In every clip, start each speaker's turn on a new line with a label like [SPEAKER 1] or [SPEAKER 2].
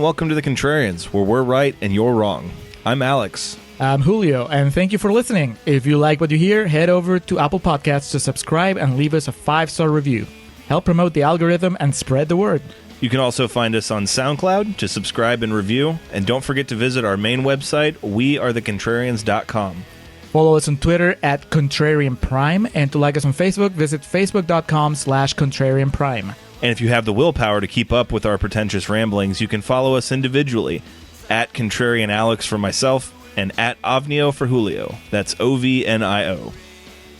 [SPEAKER 1] welcome to the Contrarians, where we're right and you're wrong. I'm Alex.
[SPEAKER 2] I'm Julio, and thank you for listening. If you like what you hear, head over to Apple Podcasts to subscribe and leave us a 5-star review. Help promote the algorithm and spread the word.
[SPEAKER 1] You can also find us on SoundCloud to subscribe and review. And don't forget to visit our main website, wearethecontrarians.com.
[SPEAKER 2] Follow us on Twitter at Contrarian Prime, and to like us on Facebook, visit facebook.com/Contrarian Prime.
[SPEAKER 1] And if you have the willpower to keep up with our pretentious ramblings, you can follow us individually at Contrarian Alex for myself and at Ovnio for Julio. That's OVNIO.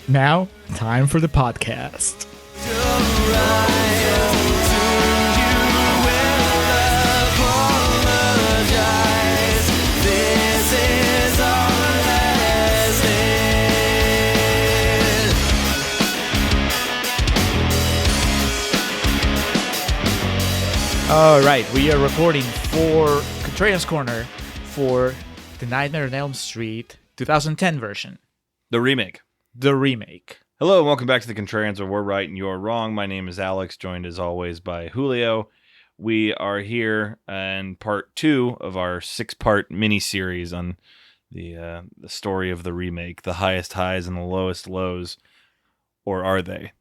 [SPEAKER 2] Now, time for the podcast. All right, we are recording for Contrarians Corner for the Nightmare on Elm Street 2010 version.
[SPEAKER 1] The remake.
[SPEAKER 2] Hello,
[SPEAKER 1] and welcome back to the Contrarians, where we're right and you're wrong. My name is Alex, joined as always by Julio. We are here in part 2 of our 6-part mini-series on the story of the remake, the highest highs and the lowest lows, or are they?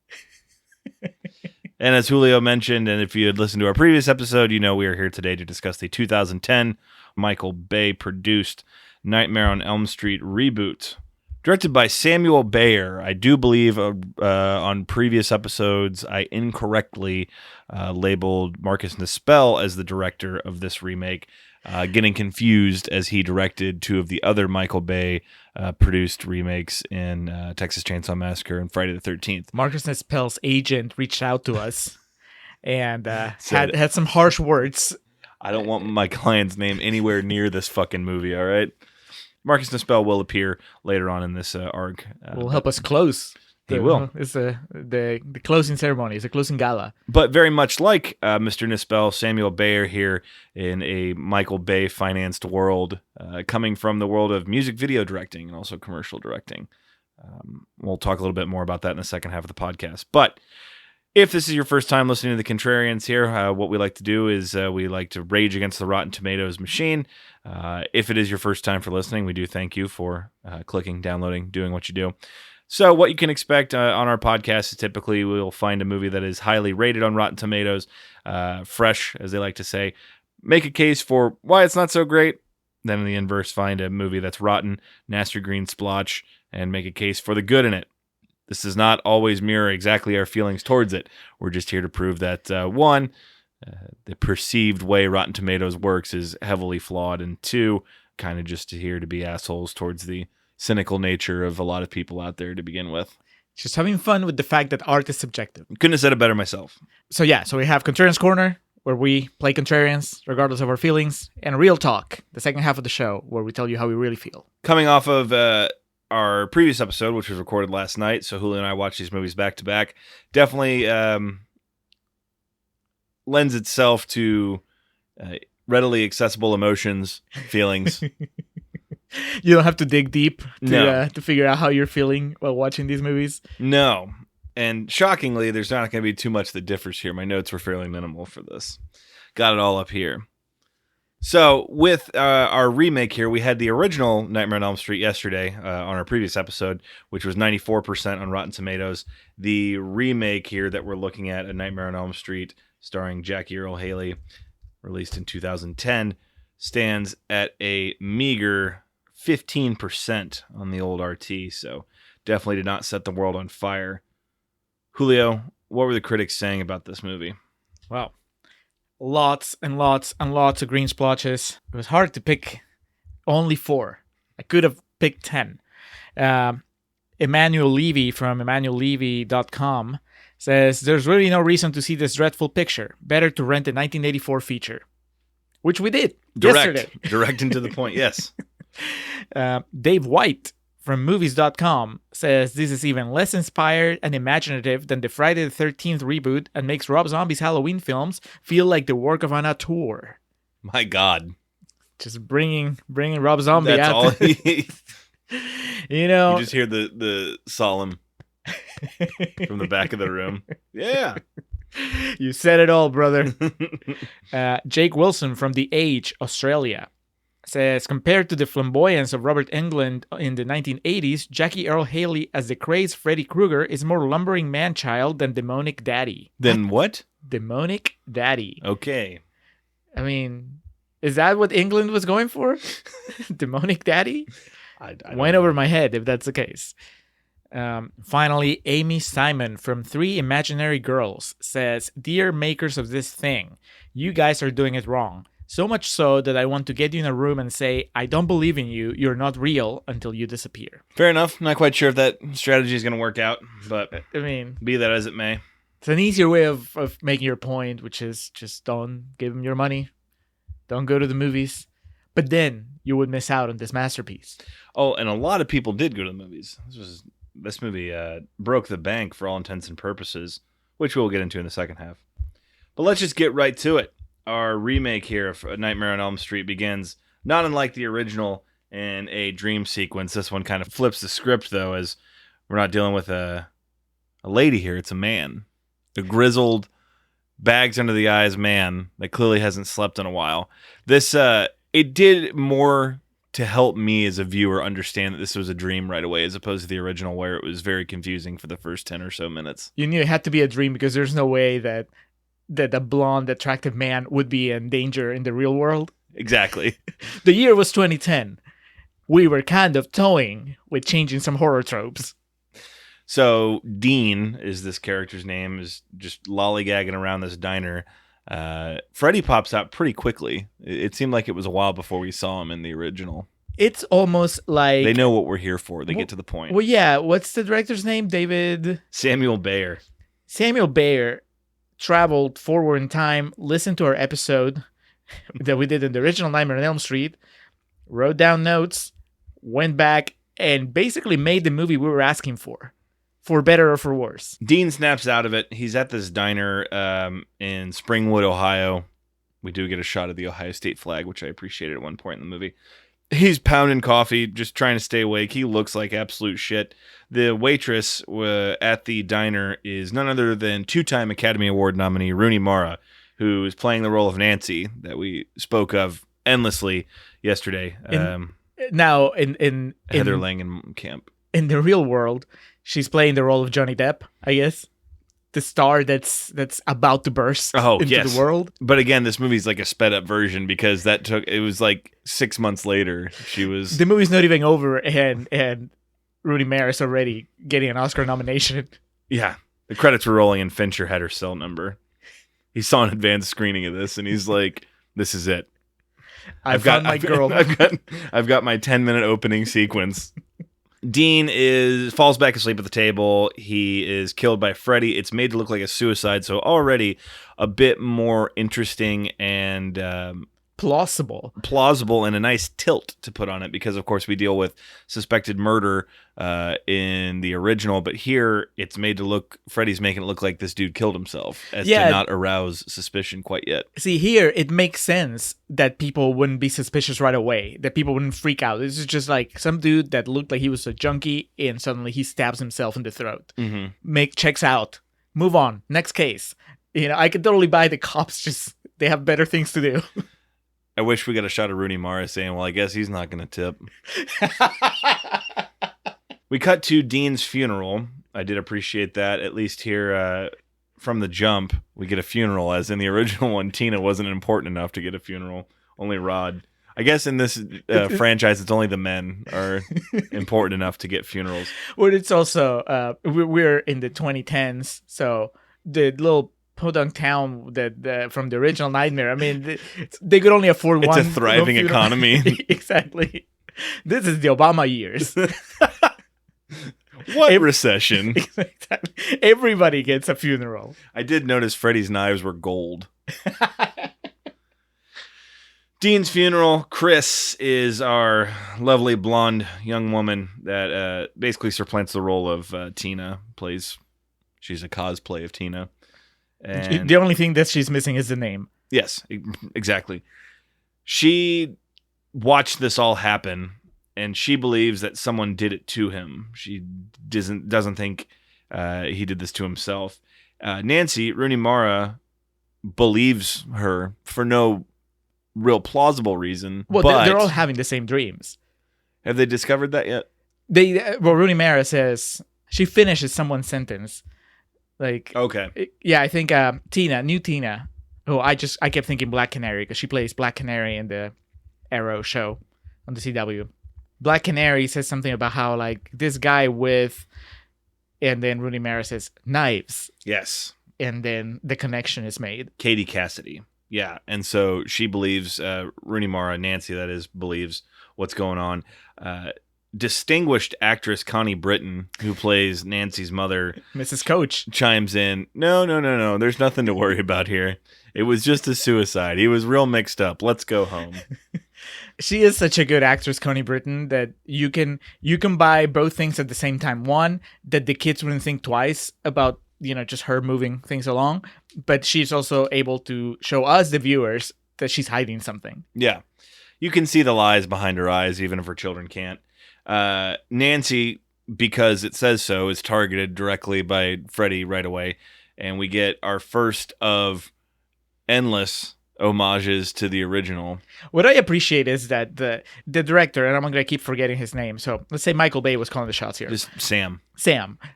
[SPEAKER 1] And as Julio mentioned, and if you had listened to our previous episode, you know we are here today to discuss the 2010 Michael Bay-produced Nightmare on Elm Street reboot. Directed by Samuel Bayer. I do believe on previous episodes I incorrectly labeled Marcus Nispel as the director of this remake, getting confused as he directed 2 of the other Michael Bay produced remakes in Texas Chainsaw Massacre and Friday the 13th.
[SPEAKER 2] Marcus Nispel's agent reached out to us and had some harsh words.
[SPEAKER 1] I don't want my client's name anywhere near this fucking movie, all right? Marcus Nispel will appear later on in this arc.
[SPEAKER 2] Will help us close.
[SPEAKER 1] He will.
[SPEAKER 2] It's the closing ceremony. It's a closing gala.
[SPEAKER 1] But very much like Mr. Nispel, Samuel Bayer here in a Michael Bay-financed world, coming from the world of music video directing and also commercial directing. We'll talk a little bit more about that in the second half of the podcast. But if this is your first time listening to the Contrarians here, what we like to do is we like to rage against the Rotten Tomatoes machine. If it is your first time for listening, we do thank you for clicking, downloading, doing what you do. So what you can expect on our podcast is typically we'll find a movie that is highly rated on Rotten Tomatoes, fresh, as they like to say, make a case for why it's not so great, then in the inverse, find a movie that's rotten, nasty green splotch, and make a case for the good in it. This does not always mirror exactly our feelings towards it. We're just here to prove that, one, the perceived way Rotten Tomatoes works is heavily flawed, and 2, kind of just here to be assholes towards the cynical nature of a lot of people out there to begin with.
[SPEAKER 2] Just having fun with the fact that art is subjective.
[SPEAKER 1] Couldn't have said it better myself.
[SPEAKER 2] So we have Contrarians Corner, where we play Contrarians, regardless of our feelings, and Real Talk, the second half of the show, where we tell you how we really feel.
[SPEAKER 1] Coming off of our previous episode, which was recorded last night, so Julio and I watched these movies back to back, definitely lends itself to readily accessible emotions, feelings.
[SPEAKER 2] You don't have to dig deep to figure out how you're feeling while watching these movies.
[SPEAKER 1] No. And shockingly, there's not going to be too much that differs here. My notes were fairly minimal for this. Got it all up here. So with our remake here, we had the original Nightmare on Elm Street yesterday on our previous episode, which was 94% on Rotten Tomatoes. The remake here that we're looking at, A Nightmare on Elm Street, starring Jackie Earle Haley, released in 2010, stands at a meager 15% on the old RT, so definitely did not set the world on fire. Julio, what were the critics saying about this movie?
[SPEAKER 2] Wow. Lots and lots and lots of green splotches. It was hard to pick only 4. I could have picked 10. Emmanuel Levy from emmanuellevy.com says, there's really no reason to see this dreadful picture. Better to rent a 1984 feature. Which we did yesterday.
[SPEAKER 1] Direct and to the point, yes.
[SPEAKER 2] Dave White from movies.com says this is even less inspired and imaginative than the Friday the 13th reboot and makes Rob Zombie's Halloween films feel like the work of an auteur.
[SPEAKER 1] My God.
[SPEAKER 2] Just bringing Rob Zombie
[SPEAKER 1] That's
[SPEAKER 2] out.
[SPEAKER 1] All he...
[SPEAKER 2] You know.
[SPEAKER 1] You just hear the solemn from the back of the room. Yeah.
[SPEAKER 2] You said it all, brother. Jake Wilson from The Age, Australia, says, compared to the flamboyance of Robert Englund in the 1980s, Jackie Earle Haley as the crazed Freddy Krueger is more lumbering man-child than demonic daddy.
[SPEAKER 1] Then what?
[SPEAKER 2] Demonic daddy.
[SPEAKER 1] Okay.
[SPEAKER 2] I mean, is that what England was going for? Demonic daddy?
[SPEAKER 1] I
[SPEAKER 2] Went over my head if that's the case. Finally, Amy Simon from Three Imaginary Girls says, dear makers of this thing, you guys are doing it wrong. So much so that I want to get you in a room and say, I don't believe in you. You're not real until you disappear.
[SPEAKER 1] Fair enough. Not quite sure if that strategy is going to work out, but
[SPEAKER 2] I mean,
[SPEAKER 1] be that as it may.
[SPEAKER 2] it's an easier way of making your point, which is just don't give them your money. Don't go to the movies. But then you would miss out on this masterpiece.
[SPEAKER 1] Oh, and a lot of people did go to the movies. This movie broke the bank for all intents and purposes, which we'll get into in the second half. But let's just get right to it. Our remake here of Nightmare on Elm Street begins not unlike the original in a dream sequence. This one kind of flips the script, though, as we're not dealing with a lady here. It's a man. A grizzled, bags under the eyes man that clearly hasn't slept in a while. This, it did more to help me as a viewer understand that this was a dream right away, as opposed to the original where it was very confusing for the first 10 or so minutes.
[SPEAKER 2] You knew it had to be a dream because there's no way that a blonde, attractive man would be in danger in the real world.
[SPEAKER 1] Exactly.
[SPEAKER 2] The year was 2010. We were kind of toying with changing some horror tropes.
[SPEAKER 1] So Dean is this character's name, is just lollygagging around this diner. Freddy pops out pretty quickly. It seemed like it was a while before we saw him in the original.
[SPEAKER 2] It's almost like...
[SPEAKER 1] They know what we're here for. They get to the point.
[SPEAKER 2] Well, yeah. What's the director's name?
[SPEAKER 1] Samuel Bayer.
[SPEAKER 2] Samuel Bayer traveled forward in time, listened to our episode that we did in the original Nightmare on Elm Street, wrote down notes, went back, and basically made the movie we were asking for better or for worse.
[SPEAKER 1] Dean snaps out of it. He's at this diner in Springwood, Ohio. We do get a shot of the Ohio State flag, which I appreciated at one point in the movie. He's pounding coffee, just trying to stay awake. He looks like absolute shit. The waitress at the diner is none other than two-time Academy Award nominee Rooney Mara, who is playing the role of Nancy that we spoke of endlessly yesterday.
[SPEAKER 2] Now, in
[SPEAKER 1] Heather Langenkamp.
[SPEAKER 2] In the real world, she's playing the role of Johnny Depp, I guess. The star that's about to burst into the world.
[SPEAKER 1] But again, this movie's like a sped up version because it was like 6 months later. The
[SPEAKER 2] movie's not even over and Rooney Mara is already getting an Oscar nomination.
[SPEAKER 1] Yeah. The credits were rolling and Fincher had her cell number. He saw an advanced screening of this and he's like, this is it.
[SPEAKER 2] I've got my girl.
[SPEAKER 1] I've got my 10-minute opening sequence. Dean falls back asleep at the table. He is killed by Freddy. It's made to look like a suicide, so already a bit more interesting and
[SPEAKER 2] plausible
[SPEAKER 1] and a nice tilt to put on it because, of course, we deal with suspected murder in the original, but here it's made to look, Freddy's making it look like this dude killed himself to not arouse suspicion quite yet.
[SPEAKER 2] See, here it makes sense that people wouldn't be suspicious right away, that people wouldn't freak out. This is just like some dude that looked like he was a junkie and suddenly he stabs himself in the throat.
[SPEAKER 1] Mm-hmm.
[SPEAKER 2] Checks out. Move on. Next case. I could totally buy the cops, they have better things to do.
[SPEAKER 1] I wish we got a shot of Rooney Mara saying, well, I guess he's not going to tip. We cut to Dean's funeral. I did appreciate that. At least here from the jump, we get a funeral, as in the original one, Tina wasn't important enough to get a funeral. Only Rod. I guess in this franchise, it's only the men are important enough to get funerals.
[SPEAKER 2] Well, it's also, we're in the 2010s, so the little podunk town that from the original Nightmare, I mean, they could only afford one.
[SPEAKER 1] It's a thriving economy.
[SPEAKER 2] Exactly. This is the Obama years.
[SPEAKER 1] What recession?
[SPEAKER 2] Exactly. Everybody gets a funeral.
[SPEAKER 1] I did notice Freddy's knives were gold. Dean's funeral. Chris is our lovely blonde young woman that basically supplants the role of Tina. She's a cosplay of Tina. And
[SPEAKER 2] the only thing that she's missing is the name.
[SPEAKER 1] Yes, exactly. She watched this all happen, and she believes that someone did it to him. She doesn't think he did this to himself. Nancy, Rooney Mara, believes her for no real plausible reason.
[SPEAKER 2] Well,
[SPEAKER 1] but
[SPEAKER 2] they're all having the same dreams.
[SPEAKER 1] have they discovered that yet?
[SPEAKER 2] Rooney Mara says she finishes someone's sentence. Like,
[SPEAKER 1] Okay.
[SPEAKER 2] Yeah, I think new Tina. Oh, I kept thinking Black Canary because she plays Black Canary in the Arrow show on the CW. Black Canary says something about how like this guy with, and then Rooney Mara says knives,
[SPEAKER 1] Yes.
[SPEAKER 2] and then the connection is made.
[SPEAKER 1] Katie Cassidy. Yeah. And so she believes, Rooney Mara, Nancy, that is, believes what's going on. Distinguished actress Connie Britton, who plays Nancy's mother,
[SPEAKER 2] Mrs. Coach,
[SPEAKER 1] chimes in, No. There's nothing to worry about here. It was just a suicide. He was real mixed up. Let's go home.
[SPEAKER 2] She is such a good actress, Connie Britton, that you can buy both things at the same time. One, that the kids wouldn't think twice about, just her moving things along. But she's also able to show us, the viewers, that she's hiding something.
[SPEAKER 1] Yeah. You can see the lies behind her eyes, even if her children can't. Nancy, because it says so, is targeted directly by Freddy right away. And we get our first of endless homages to the original.
[SPEAKER 2] What I appreciate is that the director, and I'm going to keep forgetting his name. So let's say Michael Bay was calling the shots here.
[SPEAKER 1] Just Sam.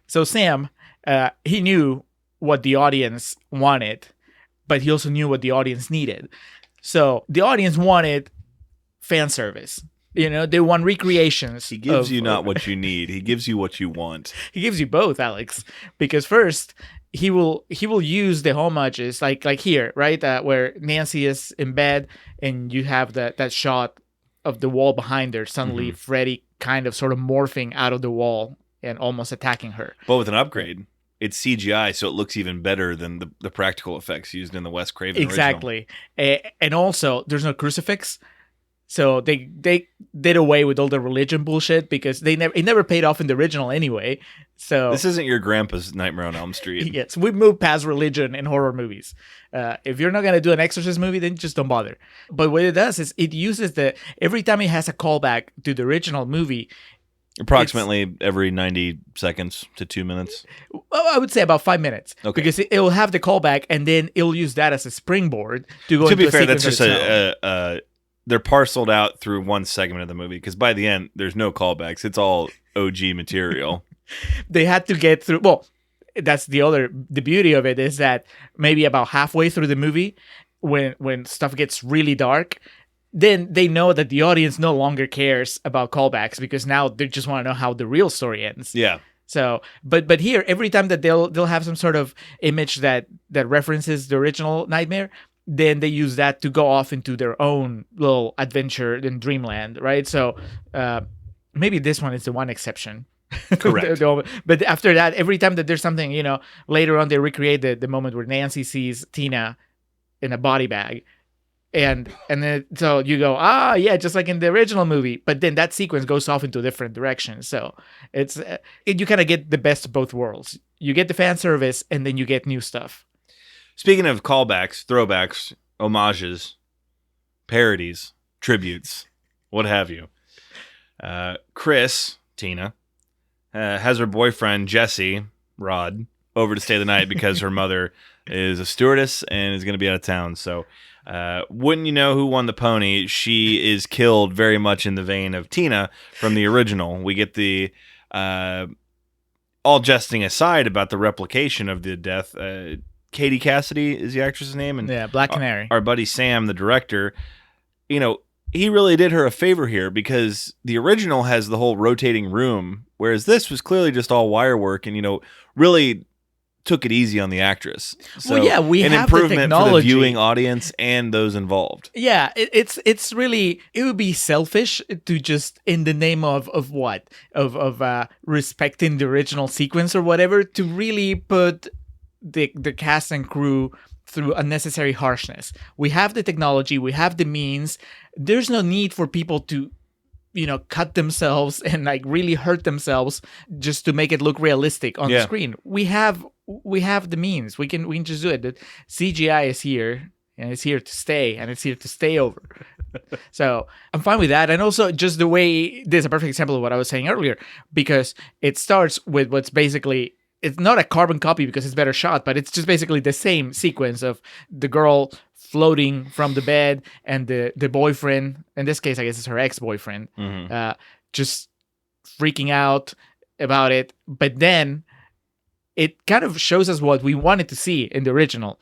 [SPEAKER 2] So Sam, he knew what the audience wanted, but he also knew what the audience needed. So the audience wanted fan service. They want recreations.
[SPEAKER 1] He gives you not what you need. He gives you what you want.
[SPEAKER 2] He gives you both, Alex. Because first, he will use the homages, like here, right? Where Nancy is in bed, and you have that shot of the wall behind her. Suddenly, Freddy kind of sort of morphing out of the wall and almost attacking her.
[SPEAKER 1] But with an upgrade. It's CGI, so it looks even better than the practical effects used in the Wes Craven
[SPEAKER 2] exactly. Original. And also, there's no crucifix. So they did away with all the religion bullshit because it never paid off in the original anyway. So
[SPEAKER 1] this isn't your grandpa's Nightmare on Elm Street.
[SPEAKER 2] Yes, we've moved past religion in horror movies. If you're not gonna do an Exorcist movie, then just don't bother. But what it does is it uses every time it has a callback to the original movie.
[SPEAKER 1] Approximately every 90 seconds to 2 minutes.
[SPEAKER 2] I would say about 5 minutes.
[SPEAKER 1] Okay.
[SPEAKER 2] Because it'll have the callback, and then it'll use that as a springboard to go.
[SPEAKER 1] To be
[SPEAKER 2] into
[SPEAKER 1] fair,
[SPEAKER 2] a
[SPEAKER 1] that's
[SPEAKER 2] sequence
[SPEAKER 1] just they're parceled out through one segment of the movie because by the end, there's no callbacks. It's all OG material.
[SPEAKER 2] They had to get through. Well, that's the beauty of it is that maybe about halfway through the movie, when stuff gets really dark, then they know that the audience no longer cares about callbacks because now they just want to know how the real story ends.
[SPEAKER 1] Yeah.
[SPEAKER 2] So, but here, every time that they'll have some sort of image that references the original Nightmare, then they use that to go off into their own little adventure in dreamland, right? So maybe this one is the one exception.
[SPEAKER 1] Correct.
[SPEAKER 2] But after that, every time that there's something, later on they recreate the moment where Nancy sees Tina in a body bag. And then so you go, yeah, just like in the original movie. But then that sequence goes off into different directions. So it's you kind of get the best of both worlds. You get the fan service, and then you get new stuff.
[SPEAKER 1] Speaking of callbacks, throwbacks, homages, parodies, tributes, what have you, Tina, has her boyfriend, Jesse, Rod, over to stay the night because her mother is a stewardess and is going to be out of town. So wouldn't you know who won the pony? She is killed very much in the vein of Tina from the original. We get the, all jesting aside about the replication of the death, Katie Cassidy is the actress's name. And
[SPEAKER 2] yeah, Black Canary.
[SPEAKER 1] Our buddy Sam, the director, he really did her a favor here because the original has the whole rotating room, whereas this was clearly just all wire work and, really took it easy on the actress. So
[SPEAKER 2] well, yeah, we
[SPEAKER 1] an
[SPEAKER 2] have
[SPEAKER 1] improvement
[SPEAKER 2] the technology
[SPEAKER 1] for the viewing audience and those involved.
[SPEAKER 2] Yeah, it's really, it would be selfish to just in the name of what of respecting the original sequence or whatever to really put the cast and crew through unnecessary harshness. We have the technology, we have the means. There's no need for people to cut themselves and like really hurt themselves just to make it look realistic on the screen. We have the means. We can just do it. The CGI is here and it's here to stay, and it's here to stay over. So I'm fine with that. And also just the way, there's a perfect example of what I was saying earlier, because it starts with what's basically it's not a carbon copy because it's better shot, but it's just basically the same sequence of the girl floating from the bed and the boyfriend, in this case I guess it's her ex-boyfriend, just freaking out about it. But then it kind of shows us what we wanted to see in the original.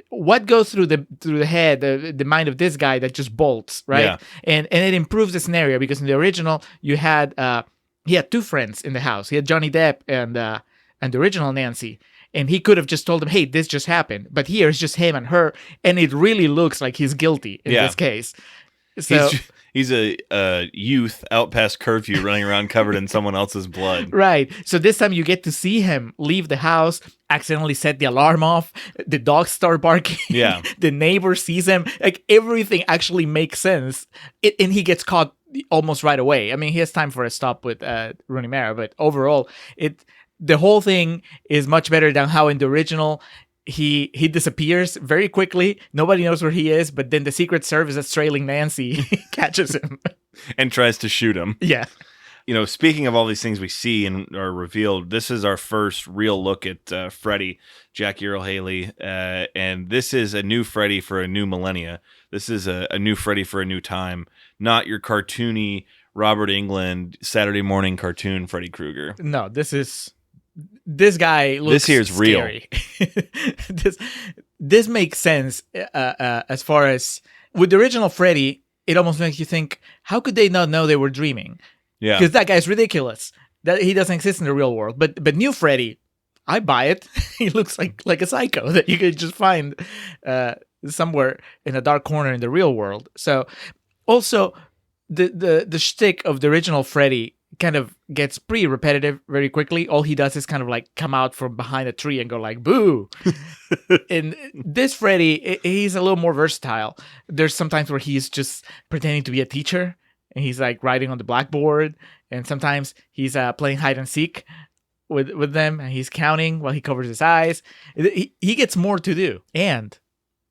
[SPEAKER 2] What goes through the head, the mind of this guy that just bolts, right?
[SPEAKER 1] Yeah.
[SPEAKER 2] And it improves the scenario because in the original you had he had two friends in the house. He had Johnny Depp and the original Nancy, and he could have just told them, "Hey, this just happened." But here it's just him and her, and it really looks like he's guilty in this case. So
[SPEAKER 1] he's a youth out past curfew running around covered in someone else's blood.
[SPEAKER 2] Right. So this time you get to see him leave the house, accidentally set the alarm off, the dogs start barking,
[SPEAKER 1] Yeah.
[SPEAKER 2] the neighbor sees him, like everything actually makes sense. And he gets caught almost right away. I mean, he has time for a stop with Rooney Mara, but overall, the whole thing is much better than how in the original he disappears very quickly. Nobody knows where he is, but then the Secret Service that's trailing Nancy catches him
[SPEAKER 1] and tries to shoot him.
[SPEAKER 2] Yeah.
[SPEAKER 1] Speaking of all these things we see and are revealed, this is our first real look at Freddy, Jackie Earle Haley, and this is a new Freddy for a new millennia. This is a new Freddy for a new time, not your cartoony Robert Englund Saturday morning cartoon Freddy Krueger.
[SPEAKER 2] No, this guy looks
[SPEAKER 1] this here's
[SPEAKER 2] scary.
[SPEAKER 1] Real.
[SPEAKER 2] This makes sense as far as with the original Freddy, it almost makes you think, how could they not know they were dreaming?
[SPEAKER 1] Yeah,
[SPEAKER 2] because that guy's ridiculous. That he doesn't exist in the real world. But new Freddy, I buy it. He looks like a psycho that you could just find somewhere in a dark corner in the real world. So also the shtick of the original Freddy kind of gets pretty repetitive very quickly. All he does is kind of like come out from behind a tree and go like, boo. And this Freddy, he's a little more versatile. There's sometimes where he's just pretending to be a teacher and he's like writing on the blackboard. And sometimes he's playing hide and seek with them and he's counting while he covers his eyes. He gets more to do. And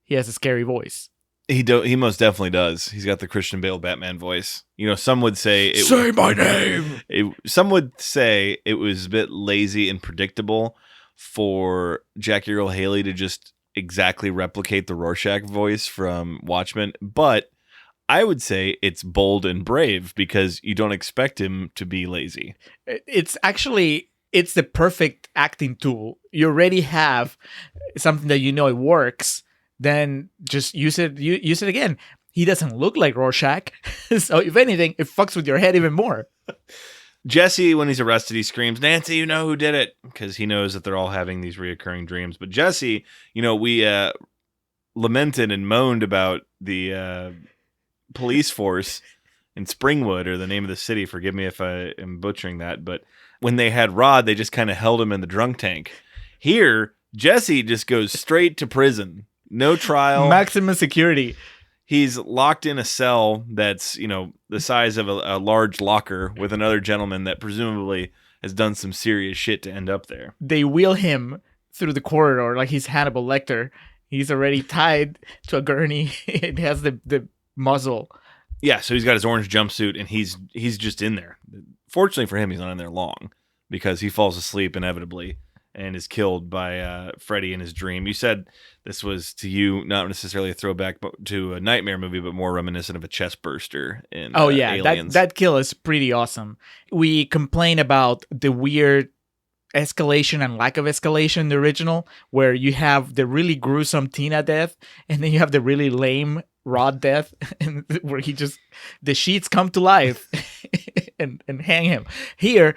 [SPEAKER 2] he has a scary voice.
[SPEAKER 1] He most definitely does. He's got the Christian Bale Batman voice. Some would say
[SPEAKER 2] say my name.
[SPEAKER 1] Some would say it was a bit lazy and predictable for Jackie Earle Haley to just exactly replicate the Rorschach voice from Watchmen, but I would say it's bold and brave because you don't expect him to be lazy.
[SPEAKER 2] It's the perfect acting tool. You already have something that it works. Then just use it again. He doesn't look like Rorschach. So if anything, it fucks with your head even more.
[SPEAKER 1] Jesse, when he's arrested, he screams, "Nancy, you know who did it?" Because he knows that they're all having these reoccurring dreams. But Jesse, we lamented and moaned about the police force in Springwood, or the name of the city. Forgive me if I am butchering that. But when they had Rod, they just kind of held him in the drunk tank. Here, Jesse just goes straight to prison. No trial.
[SPEAKER 2] Maximum security.
[SPEAKER 1] He's locked in a cell that's, the size of a large locker with another gentleman that presumably has done some serious shit to end up there.
[SPEAKER 2] They wheel him through the corridor like he's Hannibal Lecter. He's already tied to a gurney. It has the muzzle.
[SPEAKER 1] Yeah, so he's got his orange jumpsuit and he's just in there. Fortunately for him, he's not in there long because he falls asleep inevitably and is killed by Freddy in his dream. You said this was, to you, not necessarily a throwback to a nightmare movie, but more reminiscent of a chest burster in Aliens.
[SPEAKER 2] That kill is pretty awesome. We complain about the weird escalation and lack of escalation in the original, where you have the really gruesome Tina death, and then you have the really lame Rod death, and where the sheets come to life and hang him. Here,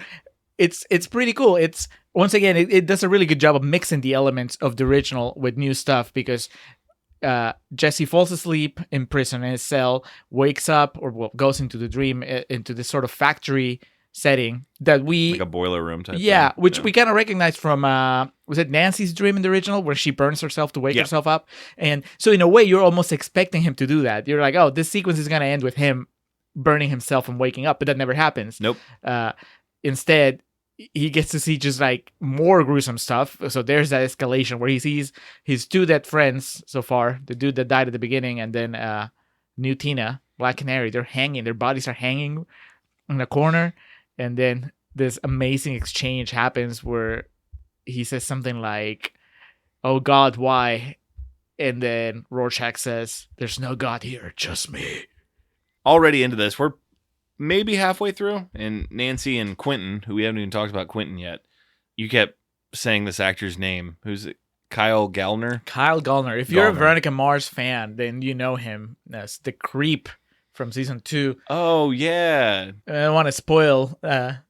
[SPEAKER 2] it's pretty cool. It's once again, it does a really good job of mixing the elements of the original with new stuff because Jesse falls asleep in prison in his cell, wakes up goes into the dream, into this sort of factory setting that
[SPEAKER 1] like a boiler room type
[SPEAKER 2] thing. Which
[SPEAKER 1] yeah.
[SPEAKER 2] We kind of recognize from was it Nancy's dream in the original where she burns herself to wake herself up? And so in a way you're almost expecting him to do that. You're like, oh, this sequence is going to end with him burning himself and waking up, but that never happens.
[SPEAKER 1] Nope.
[SPEAKER 2] Instead, he gets to see just like more gruesome stuff. So there's that escalation where he sees his two dead friends so far, the dude that died at the beginning and then new Tina, Black Canary. They're hanging, their bodies are hanging in the corner. And then this amazing exchange happens where he says something like, "Oh God, why?" And then Rorschach says, "There's no God here, just me."
[SPEAKER 1] Already into this, we're maybe halfway through, and Nancy and Quentin, who we haven't even talked about Quentin yet, you kept saying this actor's name. Who's it? Kyle Gallner?
[SPEAKER 2] Kyle Gallner. If you're a
[SPEAKER 1] Gallner.
[SPEAKER 2] Veronica Mars fan, then you know him as the creep from season 2.
[SPEAKER 1] Oh, yeah.
[SPEAKER 2] I don't want to spoil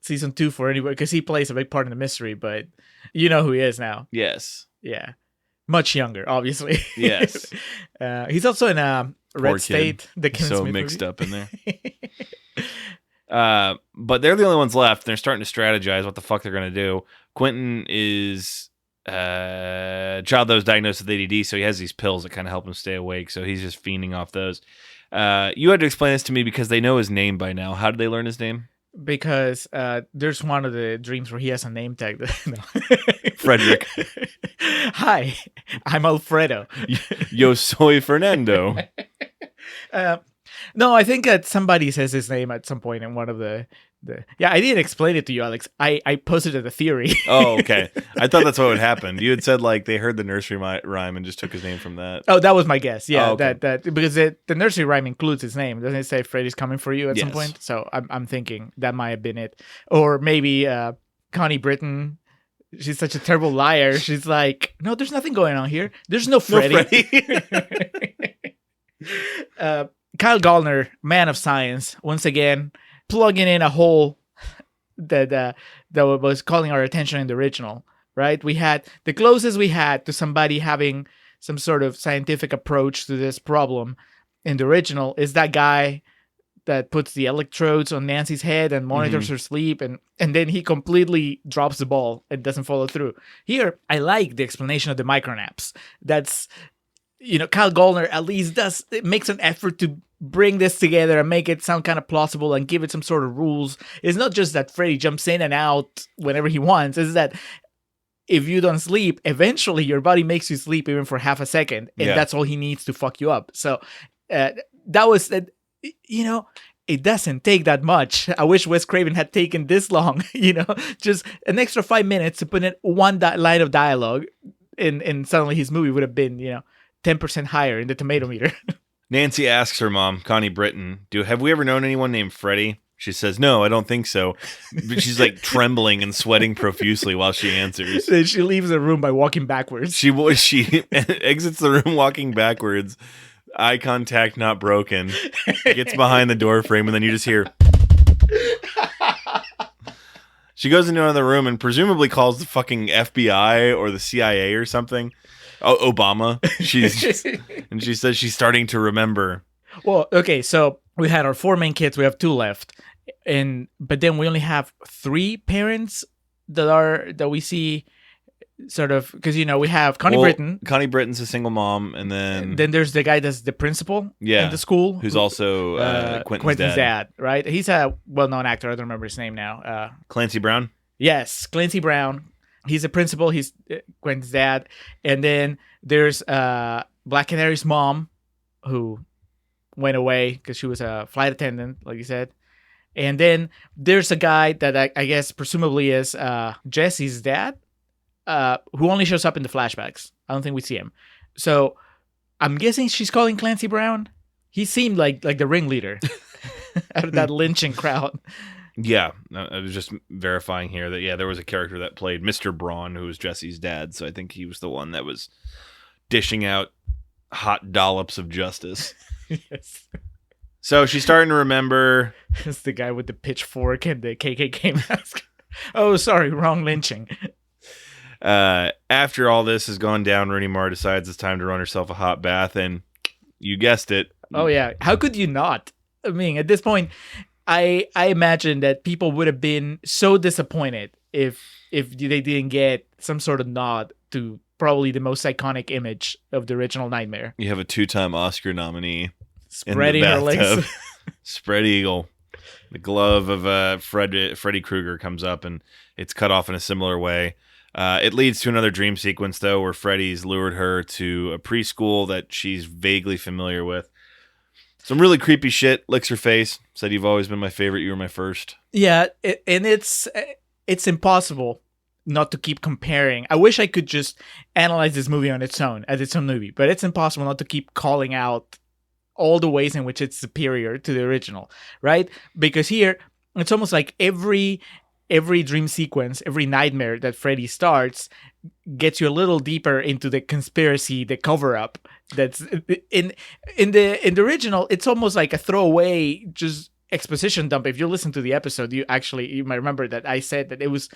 [SPEAKER 2] season 2 for anybody because he plays a big part in the mystery, but you know who he is now.
[SPEAKER 1] Yes.
[SPEAKER 2] Yeah. Much younger, obviously.
[SPEAKER 1] Yes.
[SPEAKER 2] He's also in Red
[SPEAKER 1] Poor
[SPEAKER 2] State,
[SPEAKER 1] kid.
[SPEAKER 2] the Kevin
[SPEAKER 1] So
[SPEAKER 2] Smith
[SPEAKER 1] mixed
[SPEAKER 2] movie.
[SPEAKER 1] up in there. But they're the only ones left. They're starting to strategize what the fuck they're going to do. Quentin is a child that was diagnosed with ADD, so he has these pills that kind of help him stay awake, so he's just fiending off those. You had to explain this to me because they know his name by now. How did they learn his name?
[SPEAKER 2] Because there's one of the dreams where he has a name tag. No.
[SPEAKER 1] Frederick.
[SPEAKER 2] Hi, I'm Alfredo.
[SPEAKER 1] Yo soy Fernando.
[SPEAKER 2] No, I think that somebody says his name at some point in one of the. Yeah, I didn't explain it to you, Alex. I posted a theory.
[SPEAKER 1] Oh, okay. I thought that's what would happen. You had said like they heard the nursery rhyme and just took his name from that.
[SPEAKER 2] Oh, that was my guess. Yeah,
[SPEAKER 1] Oh, okay.
[SPEAKER 2] that because the nursery rhyme includes his name. Doesn't it say Freddy's coming for you at some
[SPEAKER 1] Yes.
[SPEAKER 2] point? So I'm thinking that might have been it, or maybe Connie Britton. She's such a terrible liar. She's like, no, there's nothing going on here. There's no Freddy.
[SPEAKER 1] No Freddy.
[SPEAKER 2] Kyle Gallner, man of science, once again plugging in a hole that was calling our attention in the original. Right? We had the closest we had to somebody having some sort of scientific approach to this problem in the original is that guy that puts the electrodes on Nancy's head and monitors her sleep, and then he completely drops the ball and doesn't follow through. Here, I like the explanation of the micronaps. That's, Kyle Gallner at least makes an effort to bring this together and make it sound kind of plausible and give it some sort of rules. It's not just that Freddy jumps in and out whenever he wants. It's that if you don't sleep, eventually your body makes you sleep even for half a second, and that's all he needs to fuck you up. So that was that. It doesn't take that much. I wish Wes Craven had taken this long, just an extra 5 minutes to put in one line of dialogue, and suddenly his movie would have been, 10% higher in the tomato meter.
[SPEAKER 1] Nancy asks her mom, Connie Britton, have we ever known anyone named Freddy? She says, no, I don't think so. But she's like trembling and sweating profusely while she answers.
[SPEAKER 2] Then she leaves the room by walking backwards.
[SPEAKER 1] She exits the room walking backwards. Eye contact not broken. Gets behind the door frame, and then you just hear. She goes into another room and presumably calls the fucking FBI or the CIA or something. Oh, Obama. And she says she's starting to remember.
[SPEAKER 2] Well, okay, so we had our 4 main kids. We have 2 left, but then we only have 3 parents that we see. Sort of, because we have Connie Britton.
[SPEAKER 1] Connie Britton's a single mom, and then
[SPEAKER 2] there's the guy that's the principal in the school,
[SPEAKER 1] who's also Quentin's dad.
[SPEAKER 2] Right? He's a well-known actor. I don't remember his name now.
[SPEAKER 1] Clancy Brown.
[SPEAKER 2] Yes, Clancy Brown. He's a principal. He's Quentin's dad, and then there's Black Canary's mom, who went away because she was a flight attendant, like you said. And then there's a guy that I guess presumably is Jesse's dad. Who only shows up in the flashbacks. I don't think we see him. So I'm guessing she's calling Clancy Brown. He seemed like the ringleader out of that lynching crowd.
[SPEAKER 1] Yeah, I was just verifying here that, there was a character that played Mr. Braun, who was Jesse's dad. So I think he was the one that was dishing out hot dollops of justice.
[SPEAKER 2] Yes.
[SPEAKER 1] So she's starting to remember.
[SPEAKER 2] It's the guy with the pitchfork and the KKK mask. Oh, sorry, wrong lynching.
[SPEAKER 1] After all this has gone down, Rooney Mara decides it's time to run herself a hot bath, and you guessed it.
[SPEAKER 2] Oh yeah, how could you not? I mean, at this point, I imagine that people would have been so disappointed if they didn't get some sort of nod to probably the most iconic image of the original Nightmare.
[SPEAKER 1] You have a 2-time Oscar nominee
[SPEAKER 2] spreading her legs,
[SPEAKER 1] spread eagle. The glove of Freddy Krueger comes up, and it's cut off in a similar way. It leads to another dream sequence, though, where Freddy's lured her to a preschool that she's vaguely familiar with. Some really creepy shit. Licks her face. Said, "You've always been my favorite. You were my first."
[SPEAKER 2] Yeah, and it's impossible not to keep comparing. I wish I could just analyze this movie on its own, as its own movie, but it's impossible not to keep calling out all the ways in which it's superior to the original, right? Because here, it's almost like every dream sequence, every nightmare that Freddy starts gets you a little deeper into the conspiracy, the cover-up. That's in the original. It's almost like a throwaway, just exposition dump. If you listen to the episode, you might remember that I said that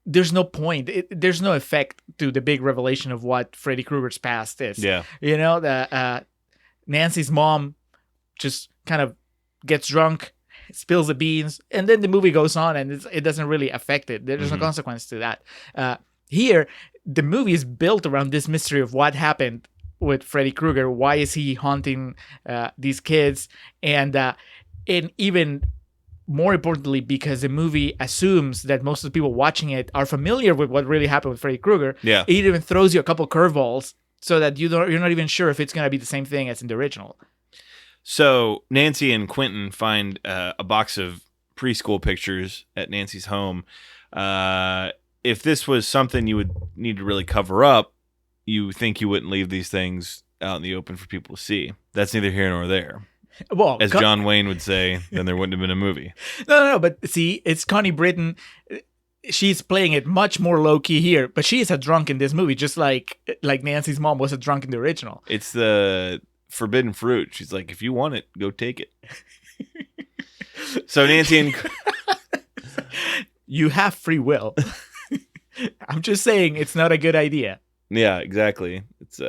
[SPEAKER 2] there's no point. There's no effect to the big revelation of what Freddy Krueger's past is.
[SPEAKER 1] Yeah.
[SPEAKER 2] Nancy's mom just kind of gets drunk, spills the beans, and then the movie goes on, and it doesn't really affect it. There's no consequence to that. Here, the movie is built around this mystery of what happened with Freddy Krueger. Why is he haunting these kids? And even more importantly, because the movie assumes that most of the people watching it are familiar with what really happened with Freddy Krueger.
[SPEAKER 1] Yeah.
[SPEAKER 2] It even throws you a couple curveballs so that you're not even sure if it's going to be the same thing as in the original.
[SPEAKER 1] So Nancy and Quentin find a box of preschool pictures at Nancy's home. If this was something you would need to really cover up, you think you wouldn't leave these things out in the open for people to see. That's neither here nor there.
[SPEAKER 2] Well,
[SPEAKER 1] as John Wayne would say, then there wouldn't have been a movie.
[SPEAKER 2] No, but see, it's Connie Britton. She's playing it much more low-key here, but she is a drunk in this movie, just like Nancy's mom was a drunk in the original.
[SPEAKER 1] It's the forbidden fruit. She's like, if you want it, go take it. So Nancy and...
[SPEAKER 2] You have free will. I'm just saying it's not a good idea.
[SPEAKER 1] Yeah, exactly. It's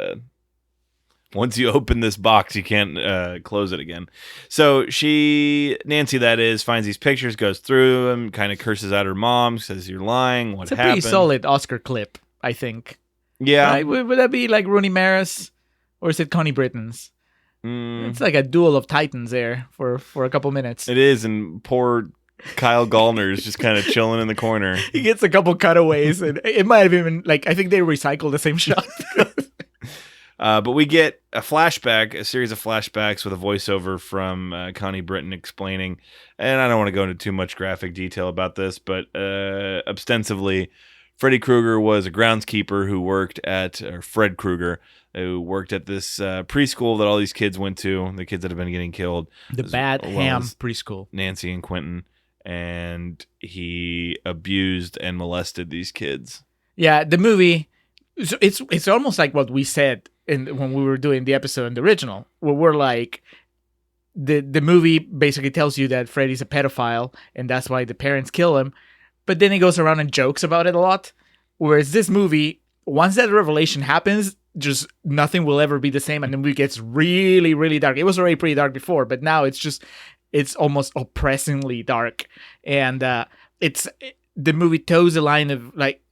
[SPEAKER 1] once you open this box, you can't close it again. So Nancy, that is, finds these pictures, goes through them, kind of curses out her mom, says, you're lying, what happened?
[SPEAKER 2] It's a pretty solid Oscar clip, I think.
[SPEAKER 1] Yeah.
[SPEAKER 2] Right? Would that be like Rooney Mara's, or is it Connie Britton's? It's like a duel of titans there for a couple minutes.
[SPEAKER 1] It is, and poor Kyle Gallner is just kind of chilling in the corner.
[SPEAKER 2] He gets a couple cutaways, and it might have even, I think they recycled the same shot.
[SPEAKER 1] But we get a series of flashbacks with a voiceover from Connie Britton explaining, and I don't want to go into too much graphic detail about this, but ostensibly, Freddy Krueger was a groundskeeper who worked at, or Fred Krueger, who worked at this preschool that all these kids went to, the kids that have been getting killed.
[SPEAKER 2] The Bad Ham preschool.
[SPEAKER 1] Nancy and Quentin, and he abused and molested these kids.
[SPEAKER 2] Yeah, the movie, it's almost like what we said when we were doing the episode in the original, where we're like, the movie basically tells you that Freddy's a pedophile, and that's why the parents kill him, but then he goes around and jokes about it a lot, whereas this movie, once that revelation happens, just nothing will ever be the same, and the movie gets really, really dark. It was already pretty dark before, but now it's almost oppressingly dark, and the movie toes the line of, like,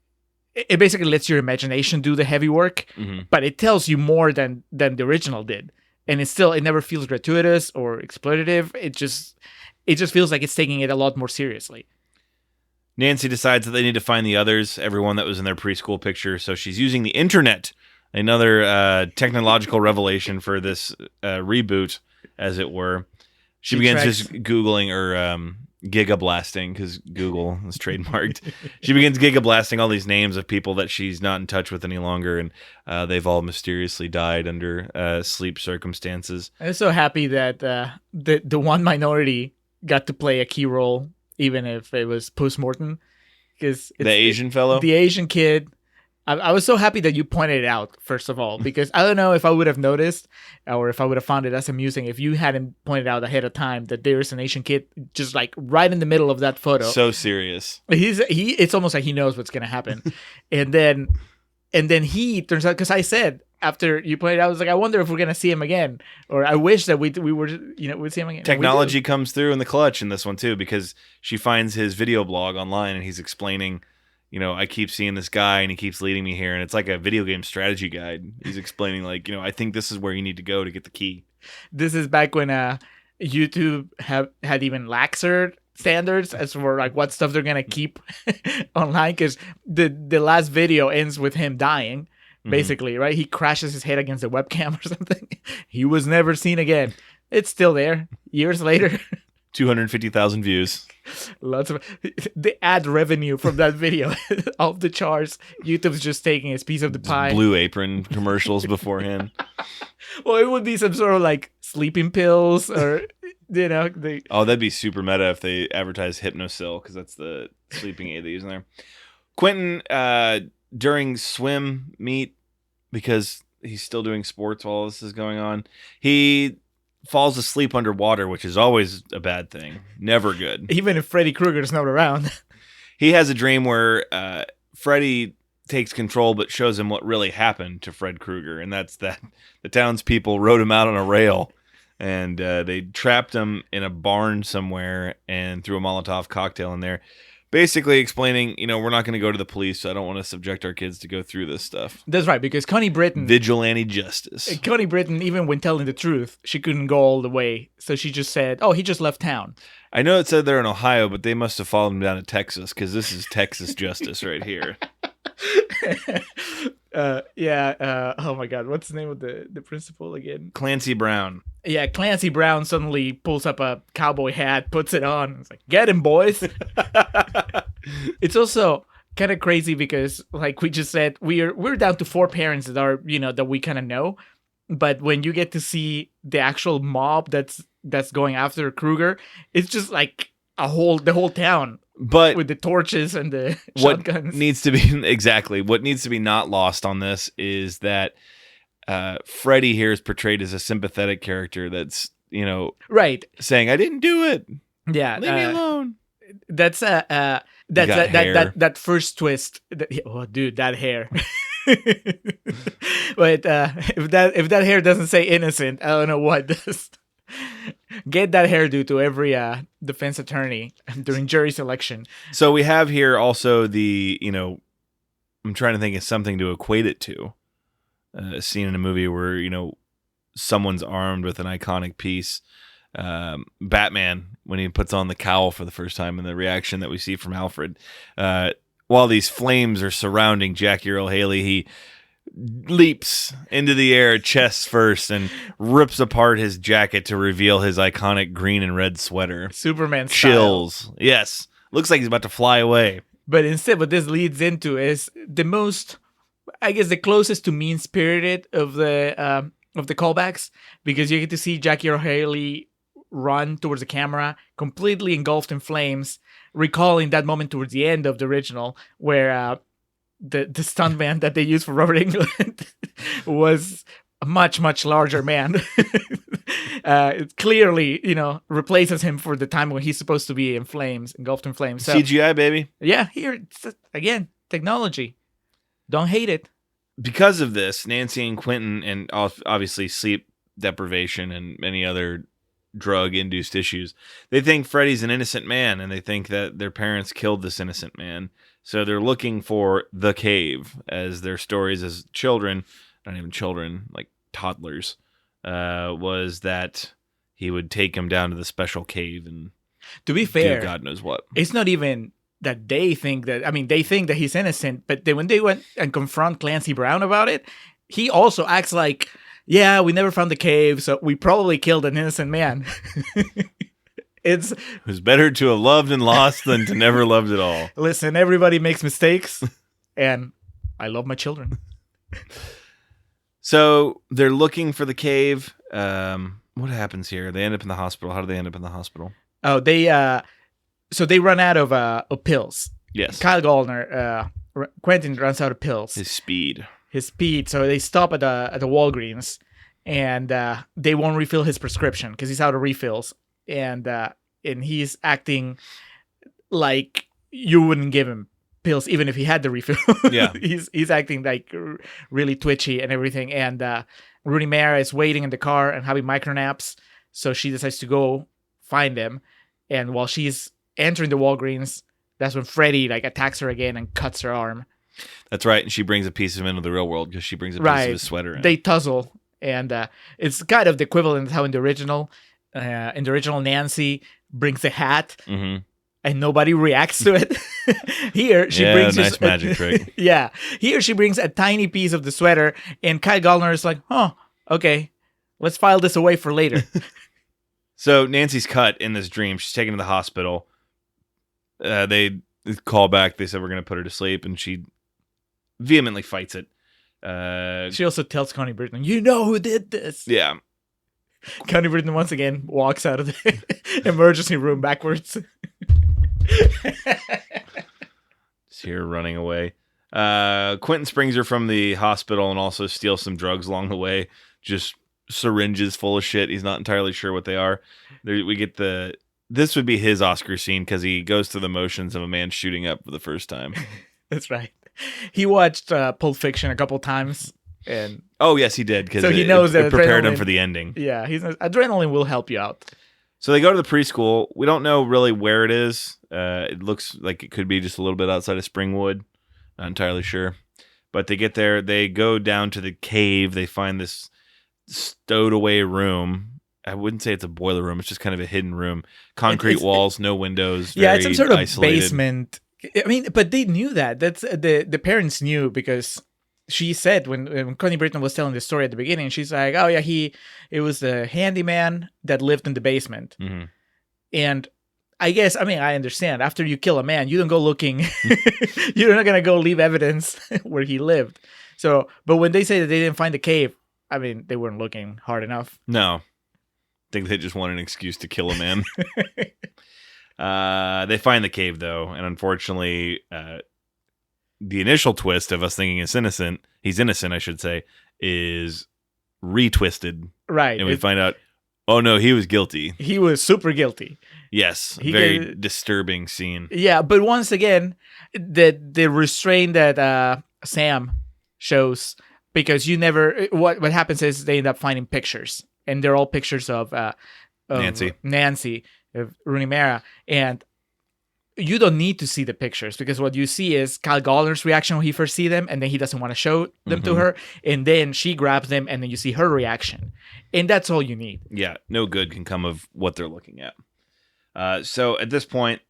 [SPEAKER 2] it basically lets your imagination do the heavy work, but it tells you more than the original did. And it never feels gratuitous or exploitative. It just feels like it's taking it a lot more seriously.
[SPEAKER 1] Nancy decides that they need to find the others, everyone that was in their preschool picture. So she's using the internet, another technological revelation for this reboot, as it were. She begins just Googling or gigablasting, because Google is trademarked. She begins gigablasting all these names of people that she's not in touch with any longer, and they've all mysteriously died under sleep circumstances.
[SPEAKER 2] I'm so happy that the one minority got to play a key role, even if it was post-mortem. Because
[SPEAKER 1] the Asian fellow?
[SPEAKER 2] The Asian kid. I was so happy that you pointed it out, first of all, because I don't know if I would have noticed or if I would have found it as amusing if you hadn't pointed out ahead of time that there's an Asian kid just like right in the middle of that photo.
[SPEAKER 1] So serious.
[SPEAKER 2] It's almost like he knows what's going to happen. and then he turns out, because I said after you pointed out, I was like, I wonder if we're going to see him again, or I wish that we were, we'd see him again.
[SPEAKER 1] Technology comes through in the clutch in this one too, because she finds his video blog online and he's explaining, I keep seeing this guy and he keeps leading me here. And it's like a video game strategy guide. He's explaining like, I think this is where you need to go to get the key.
[SPEAKER 2] This is back when YouTube had even laxer standards as for like what stuff they're going to keep online. Because the last video ends with him dying, basically, right? He crashes his head against the webcam or something. He was never seen again. It's still there years later.
[SPEAKER 1] 250,000 views.
[SPEAKER 2] Lots of the ad revenue from that video off the charts. YouTube's just taking its piece of the pie.
[SPEAKER 1] Blue Apron commercials beforehand.
[SPEAKER 2] Well, it would be some sort of like sleeping pills or,
[SPEAKER 1] Oh, that'd be super meta if they advertise Hypnosil, because that's the sleeping aid they use in there. Quentin, during swim meet, because he's still doing sports while this is going on, he falls asleep underwater, which is always a bad thing. Never good.
[SPEAKER 2] Even if Freddy Krueger's not around.
[SPEAKER 1] He has a dream where Freddy takes control but shows him what really happened to Fred Krueger, and that's that the townspeople rode him out on a rail, and they trapped him in a barn somewhere and threw a Molotov cocktail in there. Basically explaining, we're not going to go to the police, so I don't want to subject our kids to go through this stuff.
[SPEAKER 2] That's right, because Connie Britton...
[SPEAKER 1] Vigilante justice.
[SPEAKER 2] Connie Britton, even when telling the truth, she couldn't go all the way. So she just said, he just left town.
[SPEAKER 1] I know it said they're in Ohio, but they must have followed him down to Texas, because this is Texas justice right here.
[SPEAKER 2] Oh my God, what's the name of the principal again?
[SPEAKER 1] Clancy Brown.
[SPEAKER 2] Yeah, Clancy Brown suddenly pulls up a cowboy hat, puts it on. It's like, get him, boys. It's also kind of crazy because, like we just said, we're down to 4 parents that are, that we kind of know. But when you get to see the actual mob that's going after Krueger, it's just like the whole town.
[SPEAKER 1] But
[SPEAKER 2] with the torches and the shotguns.
[SPEAKER 1] What needs to be not lost on this is that Freddy here is portrayed as a sympathetic character that's,
[SPEAKER 2] right,
[SPEAKER 1] saying, I didn't do it.
[SPEAKER 2] Yeah.
[SPEAKER 1] Leave me alone.
[SPEAKER 2] That's that first twist. Dude, that hair. But if that hair doesn't say innocent, I don't know what does. Get that hairdo to every defense attorney during jury selection.
[SPEAKER 1] So we have here also the, I'm trying to think of something to equate it to. A scene in a movie where, someone's armed with an iconic piece. Batman, when he puts on the cowl for the first time, and the reaction that we see from Alfred. While these flames are surrounding Jackie Earle Haley, he leaps into the air chest first and rips apart his jacket to reveal his iconic green and red sweater.
[SPEAKER 2] Superman style.
[SPEAKER 1] Chills. Yes. Looks like he's about to fly away.
[SPEAKER 2] But instead, what this leads into is the most, I guess, the closest to mean-spirited of the callbacks, because you get to see Jackie Earle Haley run towards the camera, completely engulfed in flames, recalling that moment towards the end of the original where the stuntman that they used for Robert Englund was a much, much larger man. It clearly, replaces him for the time when he's supposed to be in flames, engulfed in flames. So,
[SPEAKER 1] CGI, baby.
[SPEAKER 2] Yeah, here, again, technology. Don't hate it.
[SPEAKER 1] Because of this, Nancy and Quentin, and obviously sleep deprivation and many other drug-induced issues, they think Freddy's an innocent man, and they think that their parents killed this innocent man. So they're looking for the cave, as their stories as children, not even children, like toddlers, was that he would take him down to the special cave and
[SPEAKER 2] to be fair,
[SPEAKER 1] do God knows what.
[SPEAKER 2] It's not even that they think that, they think that he's innocent, but when they went and confront Clancy Brown about it, he also acts like, yeah, we never found the cave, so we probably killed an innocent man. It
[SPEAKER 1] was better to have loved and lost than to never loved at all.
[SPEAKER 2] Listen, everybody makes mistakes, and I love my children.
[SPEAKER 1] So they're looking for the cave. What happens here? They end up in the hospital. How do they end up in the hospital?
[SPEAKER 2] Oh, they run out of pills.
[SPEAKER 1] Yes.
[SPEAKER 2] Kyle Gallner, Quentin runs out of pills.
[SPEAKER 1] His speed. So they stop at the Walgreens, and they won't refill his prescription because he's out of refills. And he's acting like you wouldn't give him pills even if he had the refill. Yeah.
[SPEAKER 2] he's acting like really twitchy and everything. And Rooney Mara is waiting in the car and having micronaps, so she decides to go find him. And while she's entering the Walgreens, that's when Freddy attacks her again and cuts her arm.
[SPEAKER 1] That's right, and she brings a piece of him into the real world because she brings a piece of his sweater in.
[SPEAKER 2] They tussle, and it's kind of the equivalent of how in the original Nancy brings a hat,
[SPEAKER 1] mm-hmm.
[SPEAKER 2] and nobody reacts to it. Here she brings
[SPEAKER 1] nice magic trick.
[SPEAKER 2] Yeah, here she brings a tiny piece of the sweater, and Kyle Gallner is like, "Oh, okay, let's file this away for later."
[SPEAKER 1] So Nancy's cut in this dream. She's taken to the hospital. They call back. They said we're going to put her to sleep, and she vehemently fights it.
[SPEAKER 2] She also tells Connie Britton, "You know who did this."
[SPEAKER 1] Yeah.
[SPEAKER 2] Connie Britton once again walks out of the emergency room backwards.
[SPEAKER 1] Just here running away. Quentin springs her from the hospital and also steals some drugs along the way. Just syringes full of shit. He's not entirely sure what they are. We get this would be his Oscar scene because he goes through the motions of a man shooting up for the first time.
[SPEAKER 2] That's right. He watched Pulp Fiction a couple times, and
[SPEAKER 1] oh yes, he did because
[SPEAKER 2] so he knows that
[SPEAKER 1] it prepared him for the ending.
[SPEAKER 2] Yeah, adrenaline will help you out.
[SPEAKER 1] So they go to the preschool. We don't know really where it is. It looks like it could be just a little bit outside of Springwood. Not entirely sure. But they get there. They go down to the cave. They find this stowed away room. I wouldn't say it's a boiler room. It's just kind of a hidden room. Concrete walls, no windows.
[SPEAKER 2] Yeah, it's some sort of
[SPEAKER 1] isolated
[SPEAKER 2] basement. I mean, but they knew that. That's the parents knew because she said when Connie Britton was telling the story at the beginning, she's like, "Oh yeah, it was the handyman that lived in the basement."
[SPEAKER 1] Mm-hmm.
[SPEAKER 2] And I guess, I mean, I understand. After you kill a man, you don't go looking. You're not gonna go leave evidence where he lived. So, but when they say that they didn't find the cave, I mean, they weren't looking hard enough.
[SPEAKER 1] No, I think they just want an excuse to kill a man. They find the cave though, and unfortunately, the initial twist of us thinking he's innocent, I should say, is retwisted.
[SPEAKER 2] Right.
[SPEAKER 1] And we find out, oh no, he was guilty.
[SPEAKER 2] He was super guilty.
[SPEAKER 1] Yes. Very disturbing scene.
[SPEAKER 2] Yeah, but once again, the restraint that Sam shows, because you never, what happens is they end up finding pictures, and they're all pictures of Nancy, of Rooney Mara, and you don't need to see the pictures because what you see is Kyle Gallner's reaction when he first see them, and then he doesn't want to show them to her, and then she grabs them, and then you see her reaction, and that's all you need.
[SPEAKER 1] Yeah, no good can come of what they're looking at. So at this point,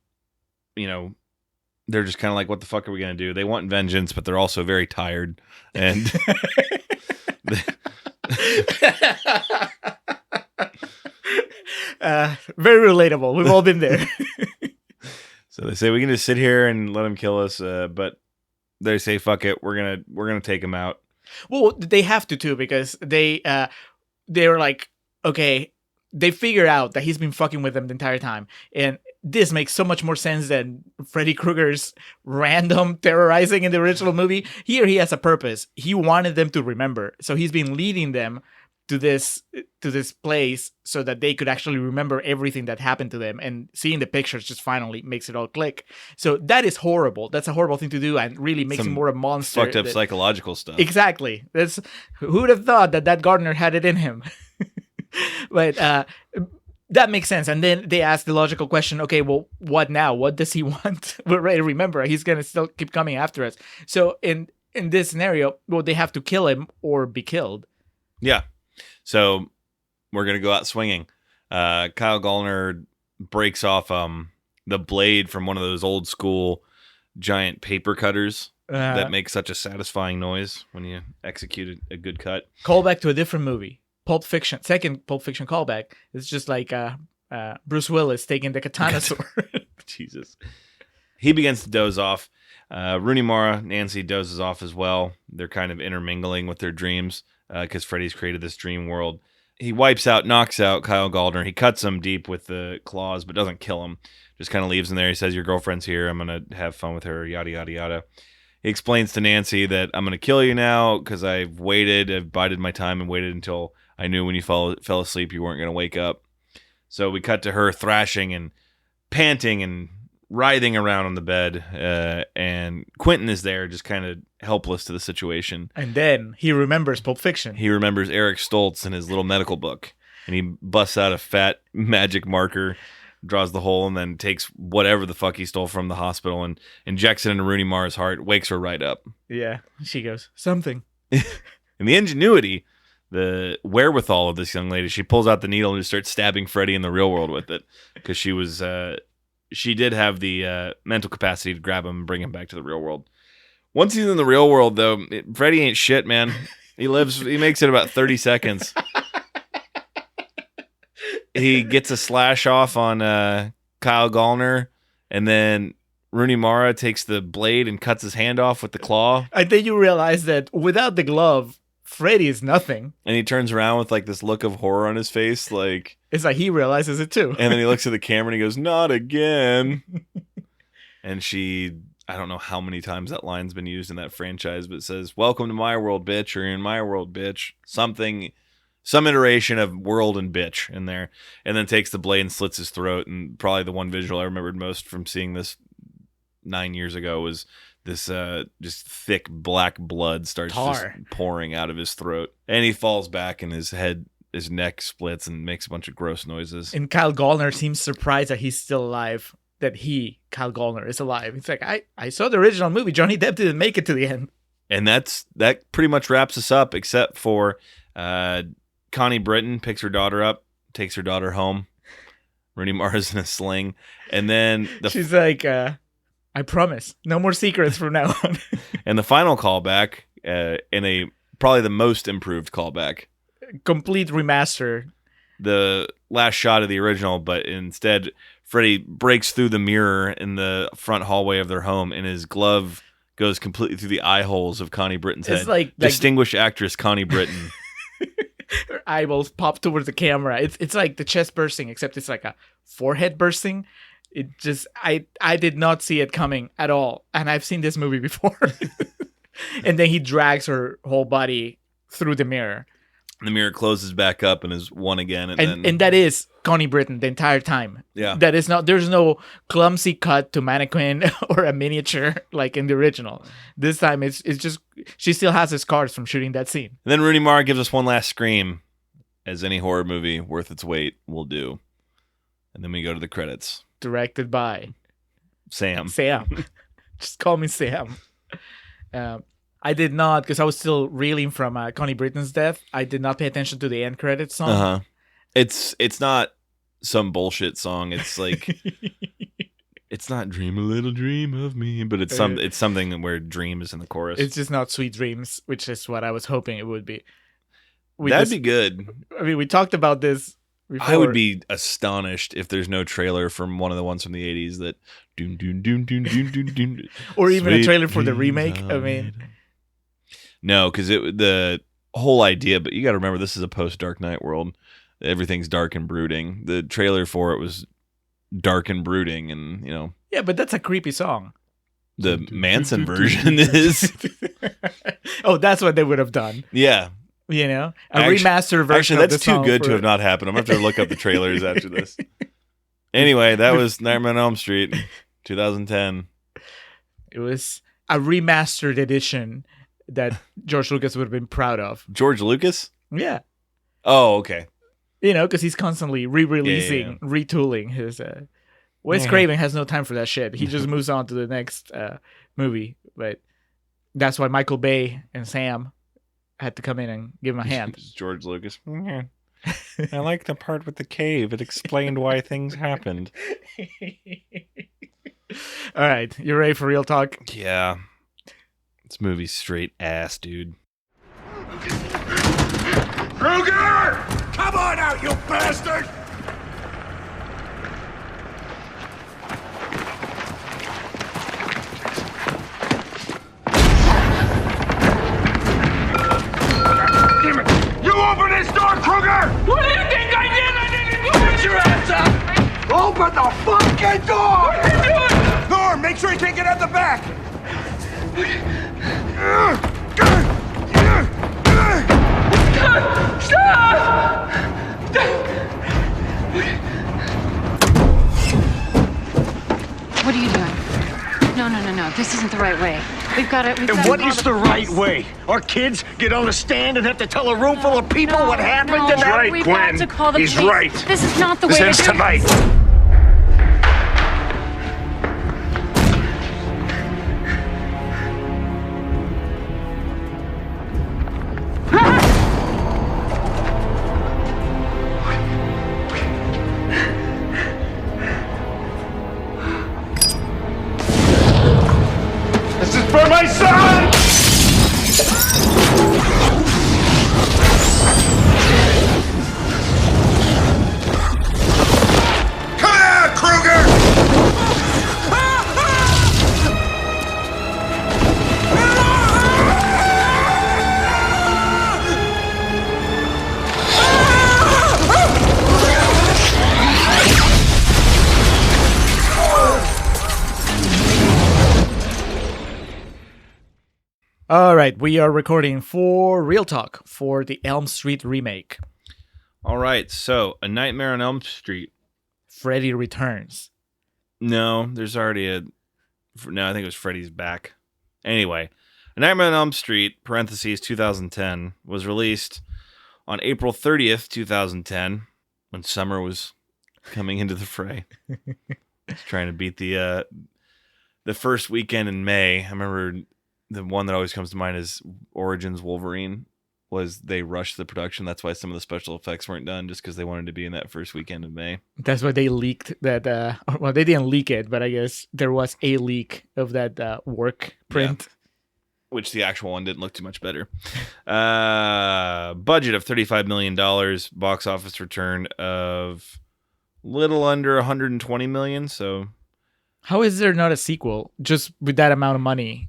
[SPEAKER 1] they're just kind of like, what the fuck are we going to do? They want vengeance, but they're also very tired. And very
[SPEAKER 2] relatable. We've all been there.
[SPEAKER 1] So they say we can just sit here and let him kill us, but they say fuck it, we're gonna take him out.
[SPEAKER 2] Well, they have to too because they were like, okay, they figure out that he's been fucking with them the entire time, and this makes so much more sense than Freddy Krueger's random terrorizing in the original movie. Here he has a purpose. He wanted them to remember, so he's been leading them to this place so that they could actually remember everything that happened to them, and seeing the pictures just finally makes it all click. So that is horrible. That's a horrible thing to do, and really makes him more a monster.
[SPEAKER 1] Fucked up psychological stuff.
[SPEAKER 2] Exactly. Who would have thought that Gardner had it in him? But that makes sense. And then they ask the logical question, okay, well, what now? What does he want? We're ready to remember. He's going to still keep coming after us. So in this scenario, well, they have to kill him or be killed.
[SPEAKER 1] Yeah. So we're going to go out swinging. Kyle Gallner breaks off the blade from one of those old school giant paper cutters that make such a satisfying noise when you execute a good cut.
[SPEAKER 2] Call back to a different movie. Pulp Fiction. Second Pulp Fiction callback. It's just like Bruce Willis taking the katana sword.
[SPEAKER 1] Jesus. He begins to doze off. Rooney Mara, Nancy dozes off as well. They're kind of intermingling with their dreams because Freddy's created this dream world. He knocks out Kyle Gallner. He cuts him deep with the claws, but doesn't kill him. Just kind of leaves him there. He says, your girlfriend's here. I'm going to have fun with her, yada, yada, yada. He explains to Nancy that I'm going to kill you now because I've bided my time and waited until I knew when you fell asleep you weren't going to wake up. So we cut to her thrashing and panting and writhing around on the bed, and Quentin is there just kind of helpless to the situation.
[SPEAKER 2] And then he remembers Pulp Fiction.
[SPEAKER 1] He remembers Eric Stoltz in his little medical book, and he busts out a fat magic marker, draws the hole, and then takes whatever the fuck he stole from the hospital and injects it into Rooney Mara's heart, wakes her right up.
[SPEAKER 2] Yeah, she goes, something.
[SPEAKER 1] And the ingenuity, the wherewithal of this young lady, she pulls out the needle and just starts stabbing Freddy in the real world with it, because she did have the mental capacity to grab him and bring him back to the real world. Once he's in the real world, though, Freddy ain't shit, man. He makes it about 30 seconds. he gets a slash off on Kyle Gallner, and then Rooney Mara takes the blade and cuts his hand off with the claw.
[SPEAKER 2] I think you realize that without the glove, Freddy is nothing.
[SPEAKER 1] And he turns around with like this look of horror on his face, like
[SPEAKER 2] it's like he realizes it too.
[SPEAKER 1] And then he looks at the camera and he goes, "Not again." And I don't know how many times that line's been used in that franchise, but it says, "Welcome to my world, bitch," or "In my world, bitch." Some iteration of world and bitch in there. And then takes the blade and slits his throat. And probably the one visual I remembered most from seeing this 9 years ago was this just thick black blood starts just pouring out of his throat. And he falls back and his neck splits and makes a bunch of gross noises.
[SPEAKER 2] And Kyle Gallner seems surprised that he's still alive. That Kyle Gallner, is alive. It's like, I saw the original movie. Johnny Depp didn't make it to the end.
[SPEAKER 1] And that pretty much wraps us up, except for Connie Britton picks her daughter up, takes her daughter home. Rooney Mara's in a sling. And then
[SPEAKER 2] she's like, I promise, no more secrets from now on.
[SPEAKER 1] And the final callback, in probably the most improved callback.
[SPEAKER 2] Complete remaster.
[SPEAKER 1] The last shot of the original, but instead Freddy breaks through the mirror in the front hallway of their home, and his glove goes completely through the eye holes of Connie Britton's head.
[SPEAKER 2] Like
[SPEAKER 1] distinguished actress Connie Britton.
[SPEAKER 2] Her eyeballs pop towards the camera. It's like the chest bursting, except it's like a forehead bursting. It just, I did not see it coming at all. And I've seen this movie before. And then he drags her whole body through the mirror.
[SPEAKER 1] The mirror closes back up and is one again.
[SPEAKER 2] And that is Connie Britton the entire time.
[SPEAKER 1] Yeah.
[SPEAKER 2] That is not, there's no clumsy cut to mannequin or a miniature like in the original. This time it's just, she still has the scars from shooting that scene.
[SPEAKER 1] And then Rooney Mara gives us one last scream, as any horror movie worth its weight will do. And then we go to the credits.
[SPEAKER 2] Directed by
[SPEAKER 1] Sam.
[SPEAKER 2] Just call me Sam. I did not, because I was still reeling from Connie Britton's death. I did not pay attention to the end credits song.
[SPEAKER 1] Uh-huh. It's not some bullshit song. It's like it's not "Dream a Little Dream of Me," but it's something where "dream" is in the chorus.
[SPEAKER 2] It's just not "Sweet Dreams," which is what I was hoping it would be.
[SPEAKER 1] That'd be good.
[SPEAKER 2] I mean, we talked about this before.
[SPEAKER 1] I would be astonished if there's no trailer from one of the ones from the 80s that doom doom doom doom doom doom doom,
[SPEAKER 2] or even a trailer for the remake. I mean,
[SPEAKER 1] no, because the whole idea. But you got to remember, this is a post Dark Knight world. Everything's dark and brooding. The trailer for it was dark and brooding, and
[SPEAKER 2] yeah, but that's a creepy song.
[SPEAKER 1] The Manson version is.
[SPEAKER 2] Oh, that's what they would have done.
[SPEAKER 1] Yeah.
[SPEAKER 2] Remastered version.
[SPEAKER 1] Actually, that's too good to have not happened. I'm going to have to look up the trailers after this. Anyway, that was Nightmare on Elm Street, 2010.
[SPEAKER 2] It was a remastered edition that George Lucas would have been proud of.
[SPEAKER 1] George Lucas?
[SPEAKER 2] Yeah.
[SPEAKER 1] Oh, okay.
[SPEAKER 2] Because he's constantly re-releasing, retooling his... Wes Craven has no time for that shit. He just moves on to the next movie. But that's why Michael Bay and Sam had to come in and give him a hand.
[SPEAKER 1] George Lucas. I like the part with the cave. It explained why things happened.
[SPEAKER 2] All right. You ready for real talk?
[SPEAKER 1] Yeah. This movie's straight ass, dude.
[SPEAKER 3] Kruger! Come on out, you bastard! Damn it! You open this door, Kruger! What do you think I did? I didn't do it! Get your ass up! Open the fucking door! What are you doing? Norm, make sure you can't get out the back! Stop!
[SPEAKER 4] What are you doing? No. This isn't the right way. We've got to.
[SPEAKER 3] And what is the right way? Our kids get on a stand and have to tell a room full of people what happened to them?
[SPEAKER 4] Right, we've got to call the
[SPEAKER 3] He's
[SPEAKER 4] police.
[SPEAKER 3] right.
[SPEAKER 4] This is not the way
[SPEAKER 3] This
[SPEAKER 4] to
[SPEAKER 3] ends
[SPEAKER 4] do
[SPEAKER 3] tonight. This is for my son!
[SPEAKER 2] All right, we are recording for Real Talk for the Elm Street remake.
[SPEAKER 1] All right, so A Nightmare on Elm Street.
[SPEAKER 2] Freddy returns.
[SPEAKER 1] No, there's already No, I think it was Freddy's back. Anyway, A Nightmare on Elm Street, parentheses 2010, was released on April 30th, 2010, when summer was coming into the fray. Trying to beat the first weekend in May. I remember the one that always comes to mind is Origins Wolverine. Was they rushed the production. That's why some of the special effects weren't done, just because they wanted to be in that first weekend of May.
[SPEAKER 2] That's why they leaked that. Well, they didn't leak it, but I guess there was a leak of that work print.
[SPEAKER 1] Yeah. Which the actual one didn't look too much better. Budget of $35 million. Box office return of little under $120 million. So,
[SPEAKER 2] how is there not a sequel just with that amount of money?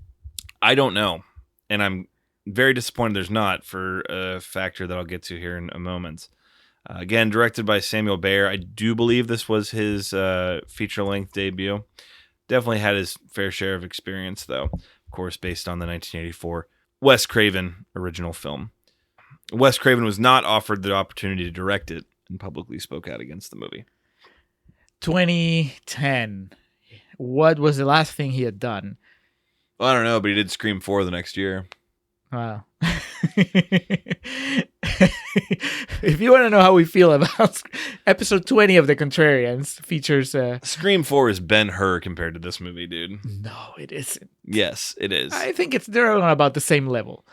[SPEAKER 1] I don't know, and I'm very disappointed there's not, for a factor that I'll get to here in a moment. Again, directed by Samuel Bayer. I do believe this was his feature-length debut. Definitely had his fair share of experience, though. Of course, based on the 1984 Wes Craven original film. Wes Craven was not offered the opportunity to direct it and publicly spoke out against the movie.
[SPEAKER 2] 2010. What was the last thing he had done?
[SPEAKER 1] Well, I don't know, but he did Scream 4 the next year.
[SPEAKER 2] Wow. If you want to know how we feel about episode 20 of The Contrarians, features...
[SPEAKER 1] Scream 4 is Ben-Hur compared to this movie, dude.
[SPEAKER 2] No, it isn't.
[SPEAKER 1] Yes, it is.
[SPEAKER 2] I think they're on about the same level.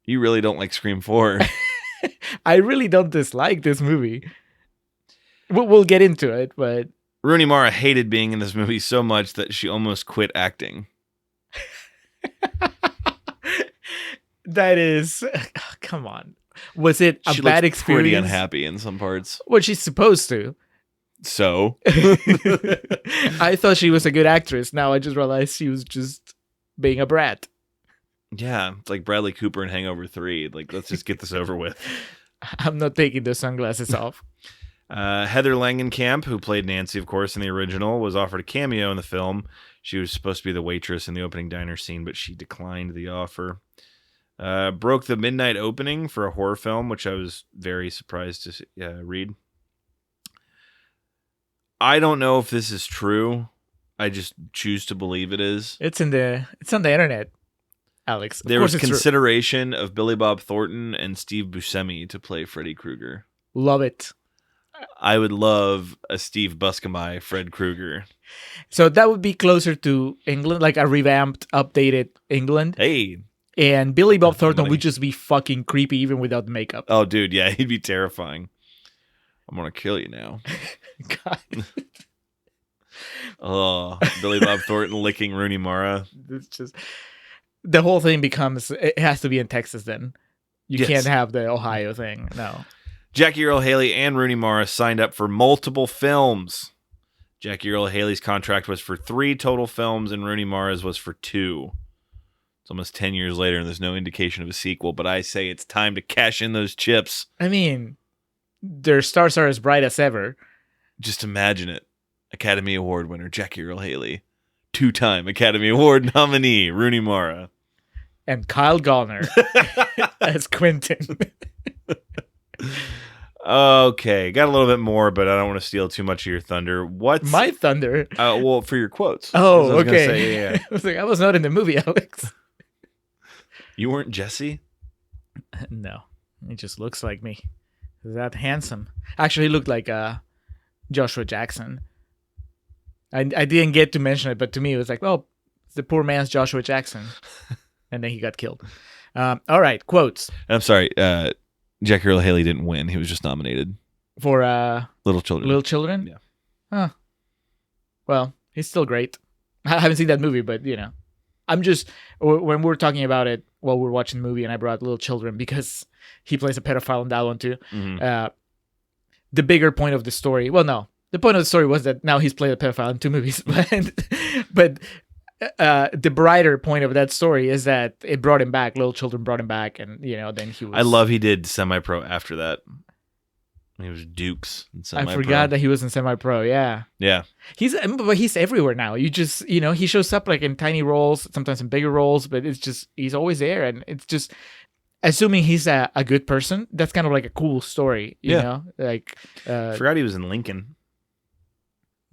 [SPEAKER 1] You really don't like Scream 4.
[SPEAKER 2] I really don't dislike this movie. We'll get into it, but...
[SPEAKER 1] Rooney Mara hated being in this movie so much that she almost quit acting.
[SPEAKER 2] That is... come on. Was it a
[SPEAKER 1] she
[SPEAKER 2] bad
[SPEAKER 1] looks
[SPEAKER 2] experience?
[SPEAKER 1] pretty unhappy in some parts.
[SPEAKER 2] Well, she's supposed to.
[SPEAKER 1] So?
[SPEAKER 2] I thought she was a good actress. Now I just realized she was just being a brat.
[SPEAKER 1] Yeah, it's like Bradley Cooper in Hangover 3. Like, let's just get this over with.
[SPEAKER 2] I'm not taking the sunglasses off.
[SPEAKER 1] Heather Langenkamp, who played Nancy, of course, in the original, was offered a cameo in the film. She was supposed to be the waitress in the opening diner scene, but she declined the offer. Broke the midnight opening for a horror film, which I was very surprised to read. I don't know if this is true. I just choose to believe it is.
[SPEAKER 2] It's on the internet, Alex.
[SPEAKER 1] There was consideration of Billy Bob Thornton and Steve Buscemi to play Freddy Krueger.
[SPEAKER 2] Love it.
[SPEAKER 1] I would love a Steve Buscemi Fred Krueger.
[SPEAKER 2] So that would be closer to England, like a revamped, updated England.
[SPEAKER 1] Hey.
[SPEAKER 2] And Billy Bob Thornton would just be fucking creepy even without makeup.
[SPEAKER 1] Oh, dude, yeah, he'd be terrifying. I'm going to kill you now.
[SPEAKER 2] God.
[SPEAKER 1] Oh, Billy Bob Thornton licking Rooney Mara.
[SPEAKER 2] It's just... The whole thing becomes... It has to be in Texas then. You can't have the Ohio thing. No.
[SPEAKER 1] Jackie Earle Haley and Rooney Mara signed up for multiple films. Jackie Earle Haley's contract was for 3 total films, and Rooney Mara's was for 2. It's almost 10 years later, and there's no indication of a sequel, but I say it's time to cash in those chips.
[SPEAKER 2] I mean, their stars are as bright as ever.
[SPEAKER 1] Just imagine it. Academy Award winner Jackie Earle Haley. 2-time Academy Award nominee Rooney Mara.
[SPEAKER 2] And Kyle Gallner as Quentin.
[SPEAKER 1] Okay, got a little bit more, but I don't want to steal too much of your thunder. What's
[SPEAKER 2] my thunder?
[SPEAKER 1] Well, for your quotes.
[SPEAKER 2] Oh, okay.
[SPEAKER 1] Say, yeah.
[SPEAKER 2] I was like, I was not in the movie, Alex.
[SPEAKER 1] You weren't Jesse?
[SPEAKER 2] No, he just looks like me. He's that handsome. Actually, he looked like Joshua Jackson. I didn't get to mention it, but to me, it was like, well, it's the poor man's Joshua Jackson. And then he got killed. All right, quotes.
[SPEAKER 1] I'm sorry. Jackie Earle Haley didn't win. He was just nominated.
[SPEAKER 2] For
[SPEAKER 1] Little Children.
[SPEAKER 2] Little Children?
[SPEAKER 1] Yeah.
[SPEAKER 2] Huh. Well, he's still great. I haven't seen that movie, but, you know. I'm just... When we were talking about it while we were watching the movie, and I brought Little Children because he plays a pedophile in that one, too.
[SPEAKER 1] Mm-hmm.
[SPEAKER 2] The bigger point of the story... Well, no. The point of the story was that now he's played a pedophile in 2 movies. But the brighter point of that story is that it brought him back. Little Children brought him back, and, you know, then he was...
[SPEAKER 1] I love he did semi-pro after that. He was Dukes in
[SPEAKER 2] I
[SPEAKER 1] Semi-Pro.
[SPEAKER 2] forgot that he was in Semi-Pro. Yeah.
[SPEAKER 1] Yeah.
[SPEAKER 2] He's everywhere now. You just, he shows up like in tiny roles, sometimes in bigger roles, but it's just, he's always there. And it's just, assuming he's a good person, that's kind of like a cool story, you know? Like,
[SPEAKER 1] Forgot he was in Lincoln.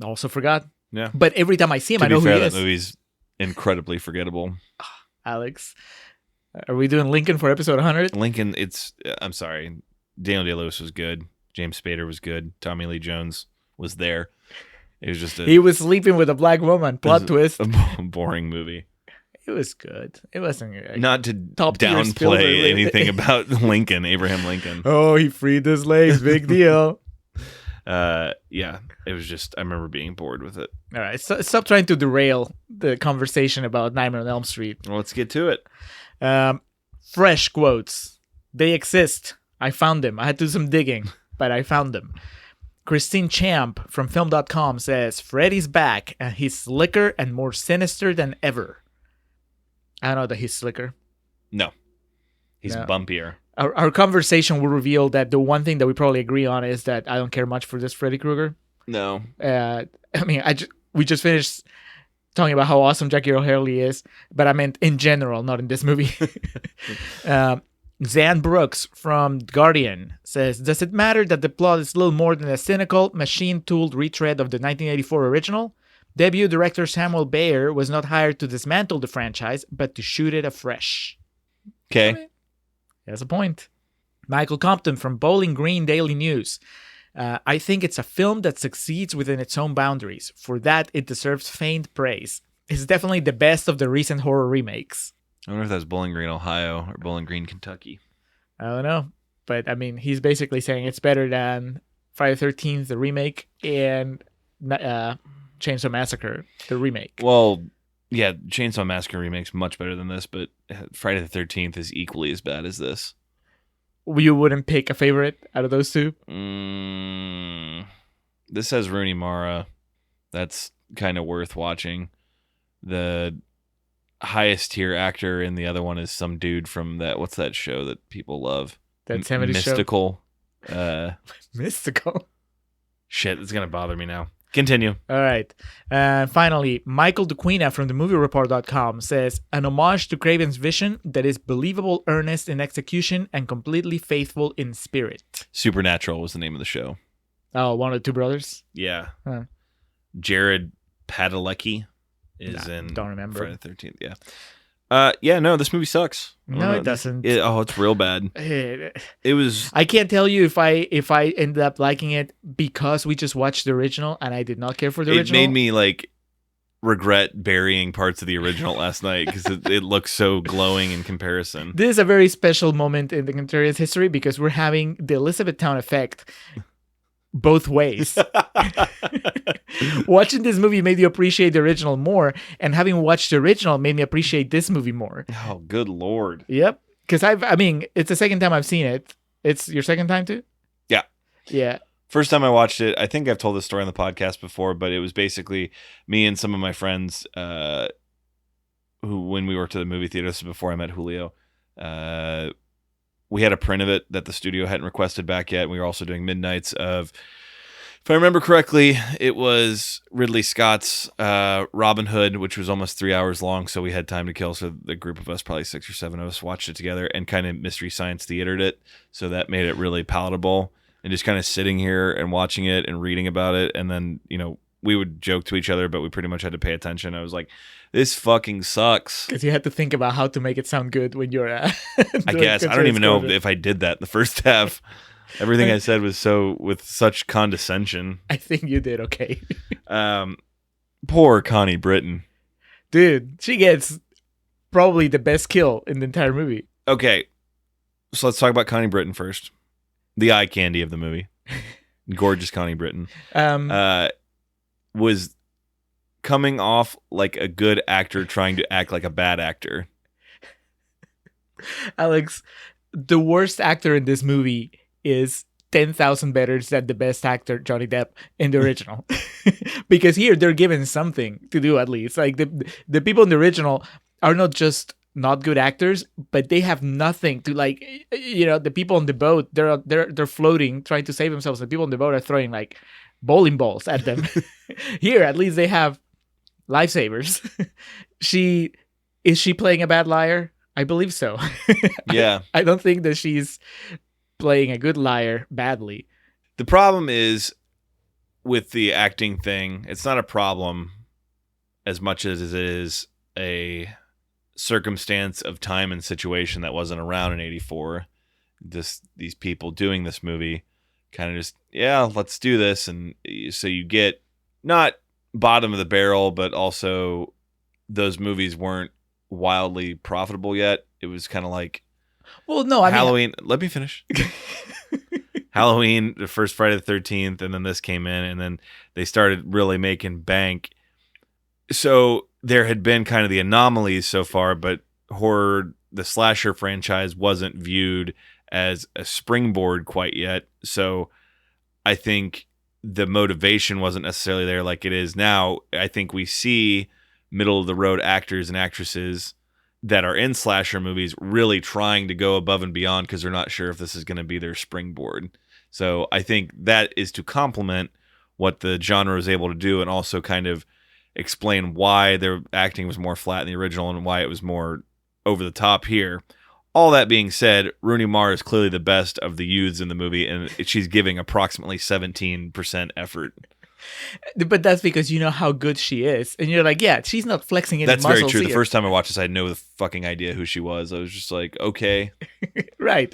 [SPEAKER 2] also forgot.
[SPEAKER 1] Yeah.
[SPEAKER 2] But every time I see him,
[SPEAKER 1] To
[SPEAKER 2] I know
[SPEAKER 1] be fair,
[SPEAKER 2] who he
[SPEAKER 1] that
[SPEAKER 2] is.
[SPEAKER 1] movie's incredibly forgettable.
[SPEAKER 2] Alex, are we doing Lincoln for episode 100?
[SPEAKER 1] Lincoln, I'm sorry. Daniel Day-Lewis was good. James Spader was good. Tommy Lee Jones was there. It was just
[SPEAKER 2] He was sleeping with a black woman. Plot twist.
[SPEAKER 1] a boring movie.
[SPEAKER 2] It was good. It wasn't like,
[SPEAKER 1] Not to
[SPEAKER 2] top-tier Spielberg.
[SPEAKER 1] downplay anything about Lincoln, Abraham Lincoln.
[SPEAKER 2] oh, he freed the slaves. Big deal.
[SPEAKER 1] Yeah, it was just, I remember being bored with it.
[SPEAKER 2] All right. Stop trying to derail the conversation about Nightmare on Elm Street.
[SPEAKER 1] Well, let's get to it.
[SPEAKER 2] Fresh quotes. They exist. I found them. I had to do some digging, but I found them. Christine Champ from film.com says, Freddy's back and he's slicker and more sinister than ever. I don't know that he's slicker.
[SPEAKER 1] No. He's
[SPEAKER 2] No.
[SPEAKER 1] bumpier.
[SPEAKER 2] Our conversation will reveal that the one thing that we probably agree on is that I don't care much for this Freddy Krueger.
[SPEAKER 1] No.
[SPEAKER 2] I mean, we just finished talking about how awesome Jackie Earle Haley is, but I meant in general, not in this movie. Zan Brooks from Guardian says, does it matter that the plot is little more than a cynical, machine-tooled retread of the 1984 original? Debut director Samuel Bayer was not hired to dismantle the franchise, but to shoot it afresh.
[SPEAKER 1] Okay.
[SPEAKER 2] That's a point. Michael Compton from Bowling Green Daily News. I think it's a film that succeeds within its own boundaries. For that, it deserves faint praise. It's definitely the best of the recent horror remakes.
[SPEAKER 1] I wonder if that's Bowling Green, Ohio or Bowling Green, Kentucky.
[SPEAKER 2] I don't know. But, I mean, he's basically saying it's better than Friday the 13th, the remake, and Chainsaw Massacre, the remake.
[SPEAKER 1] Well, yeah, Chainsaw Massacre remake's much better than this, but Friday the 13th is equally as bad as this.
[SPEAKER 2] You wouldn't pick a favorite out of those two?
[SPEAKER 1] This has Rooney Mara. That's kind of worth watching. The highest tier actor in the other one is some dude from what's that show that people love?
[SPEAKER 2] That 70s
[SPEAKER 1] Mystical.
[SPEAKER 2] Mystical.
[SPEAKER 1] Shit, it's going to bother me now. Continue.
[SPEAKER 2] All right. Finally, Michael DeQuina from themoviereport.com says, an homage to Craven's vision that is believable, earnest in execution, and completely faithful in spirit.
[SPEAKER 1] Supernatural was the name of the show.
[SPEAKER 2] Oh, one of the two brothers?
[SPEAKER 1] Yeah.
[SPEAKER 2] Huh.
[SPEAKER 1] Jared Padalecki is in
[SPEAKER 2] don't remember.
[SPEAKER 1] Friday the 13th. Yeah. Yeah, no, this movie sucks.
[SPEAKER 2] No, it doesn't.
[SPEAKER 1] It's real bad. It was.
[SPEAKER 2] I can't tell you if I ended up liking it because we just watched the original and I did not care for the
[SPEAKER 1] It
[SPEAKER 2] original.
[SPEAKER 1] made me like regret burying parts of the original last night because it looks so glowing in comparison.
[SPEAKER 2] This is a very special moment in the Contrarians history because we're having the Elizabethtown effect both ways. Watching this movie made you appreciate the original more, and having watched the original made me appreciate this movie more.
[SPEAKER 1] Oh, good Lord.
[SPEAKER 2] Yep. Because I mean, it's the second time I've seen it. It's your second time too?
[SPEAKER 1] Yeah.
[SPEAKER 2] Yeah.
[SPEAKER 1] First time I watched it, I think I've told this story on the podcast before, but it was basically me and some of my friends who, when we worked at the movie theater, this is before I met Julio, we had a print of it that the studio hadn't requested back yet. We were also doing midnights of, if I remember correctly, it was Ridley Scott's Robin Hood, which was almost 3 hours long, so we had time to kill. So the group of us, probably 6 or 7 of us, watched it together and kind of Mystery Science Theatered it. So that made it really palatable. And just kind of sitting here and watching it and reading about it. And then, we would joke to each other, but we pretty much had to pay attention. I was like, this fucking sucks.
[SPEAKER 2] Because you had to think about how to make it sound good when you're
[SPEAKER 1] I guess. I don't even know if I did that in the first half. Everything I said was with such condescension.
[SPEAKER 2] I think you did okay.
[SPEAKER 1] Poor Connie Britton.
[SPEAKER 2] Dude, she gets probably the best kill in the entire movie.
[SPEAKER 1] Okay, so let's talk about Connie Britton first. The eye candy of the movie. Gorgeous Connie Britton. Was coming off like a good actor trying to act like a bad actor.
[SPEAKER 2] Alex, the worst actor in this movie is 10,000 better than the best actor, Johnny Depp, in the original. Because here they're given something to do at least. Like the people in the original are not just not good actors, but they have nothing to like. The people on the boat, they're floating, trying to save themselves. The people on the boat are throwing like bowling balls at them. Here, at least they have lifesavers. Is she playing a bad liar? I believe so.
[SPEAKER 1] Yeah.
[SPEAKER 2] I don't think that she's playing a good liar badly.
[SPEAKER 1] The problem is with the acting thing, it's not a problem as much as it is a circumstance of time and situation that wasn't around in 84. Just these people doing this movie kind of just, yeah, let's do this. And so you get not bottom of the barrel, but also those movies weren't wildly profitable yet. It was kind of like,
[SPEAKER 2] well, no,
[SPEAKER 1] Halloween. Let me finish. Halloween, the first Friday the 13th, and then this came in, and then they started really making bank. So there had been kind of the anomalies so far, but horror, the slasher franchise, wasn't viewed as a springboard quite yet. So I think the motivation wasn't necessarily there like it is now. I think we see middle of the road actors and actresses that are in slasher movies really trying to go above and beyond because they're not sure if this is going to be their springboard. So I think that is to complement what the genre is able to do and also kind of explain why their acting was more flat in the original and why it was more over the top here. All that being said, Rooney Mara is clearly the best of the youths in the movie, and she's giving approximately 17% effort.
[SPEAKER 2] But that's because you know how good she is. And you're like, yeah, she's not flexing any
[SPEAKER 1] That's
[SPEAKER 2] muscles.
[SPEAKER 1] very true.
[SPEAKER 2] Here.
[SPEAKER 1] The first time I watched this, I had no fucking idea who she was. I was just like, okay.
[SPEAKER 2] Right.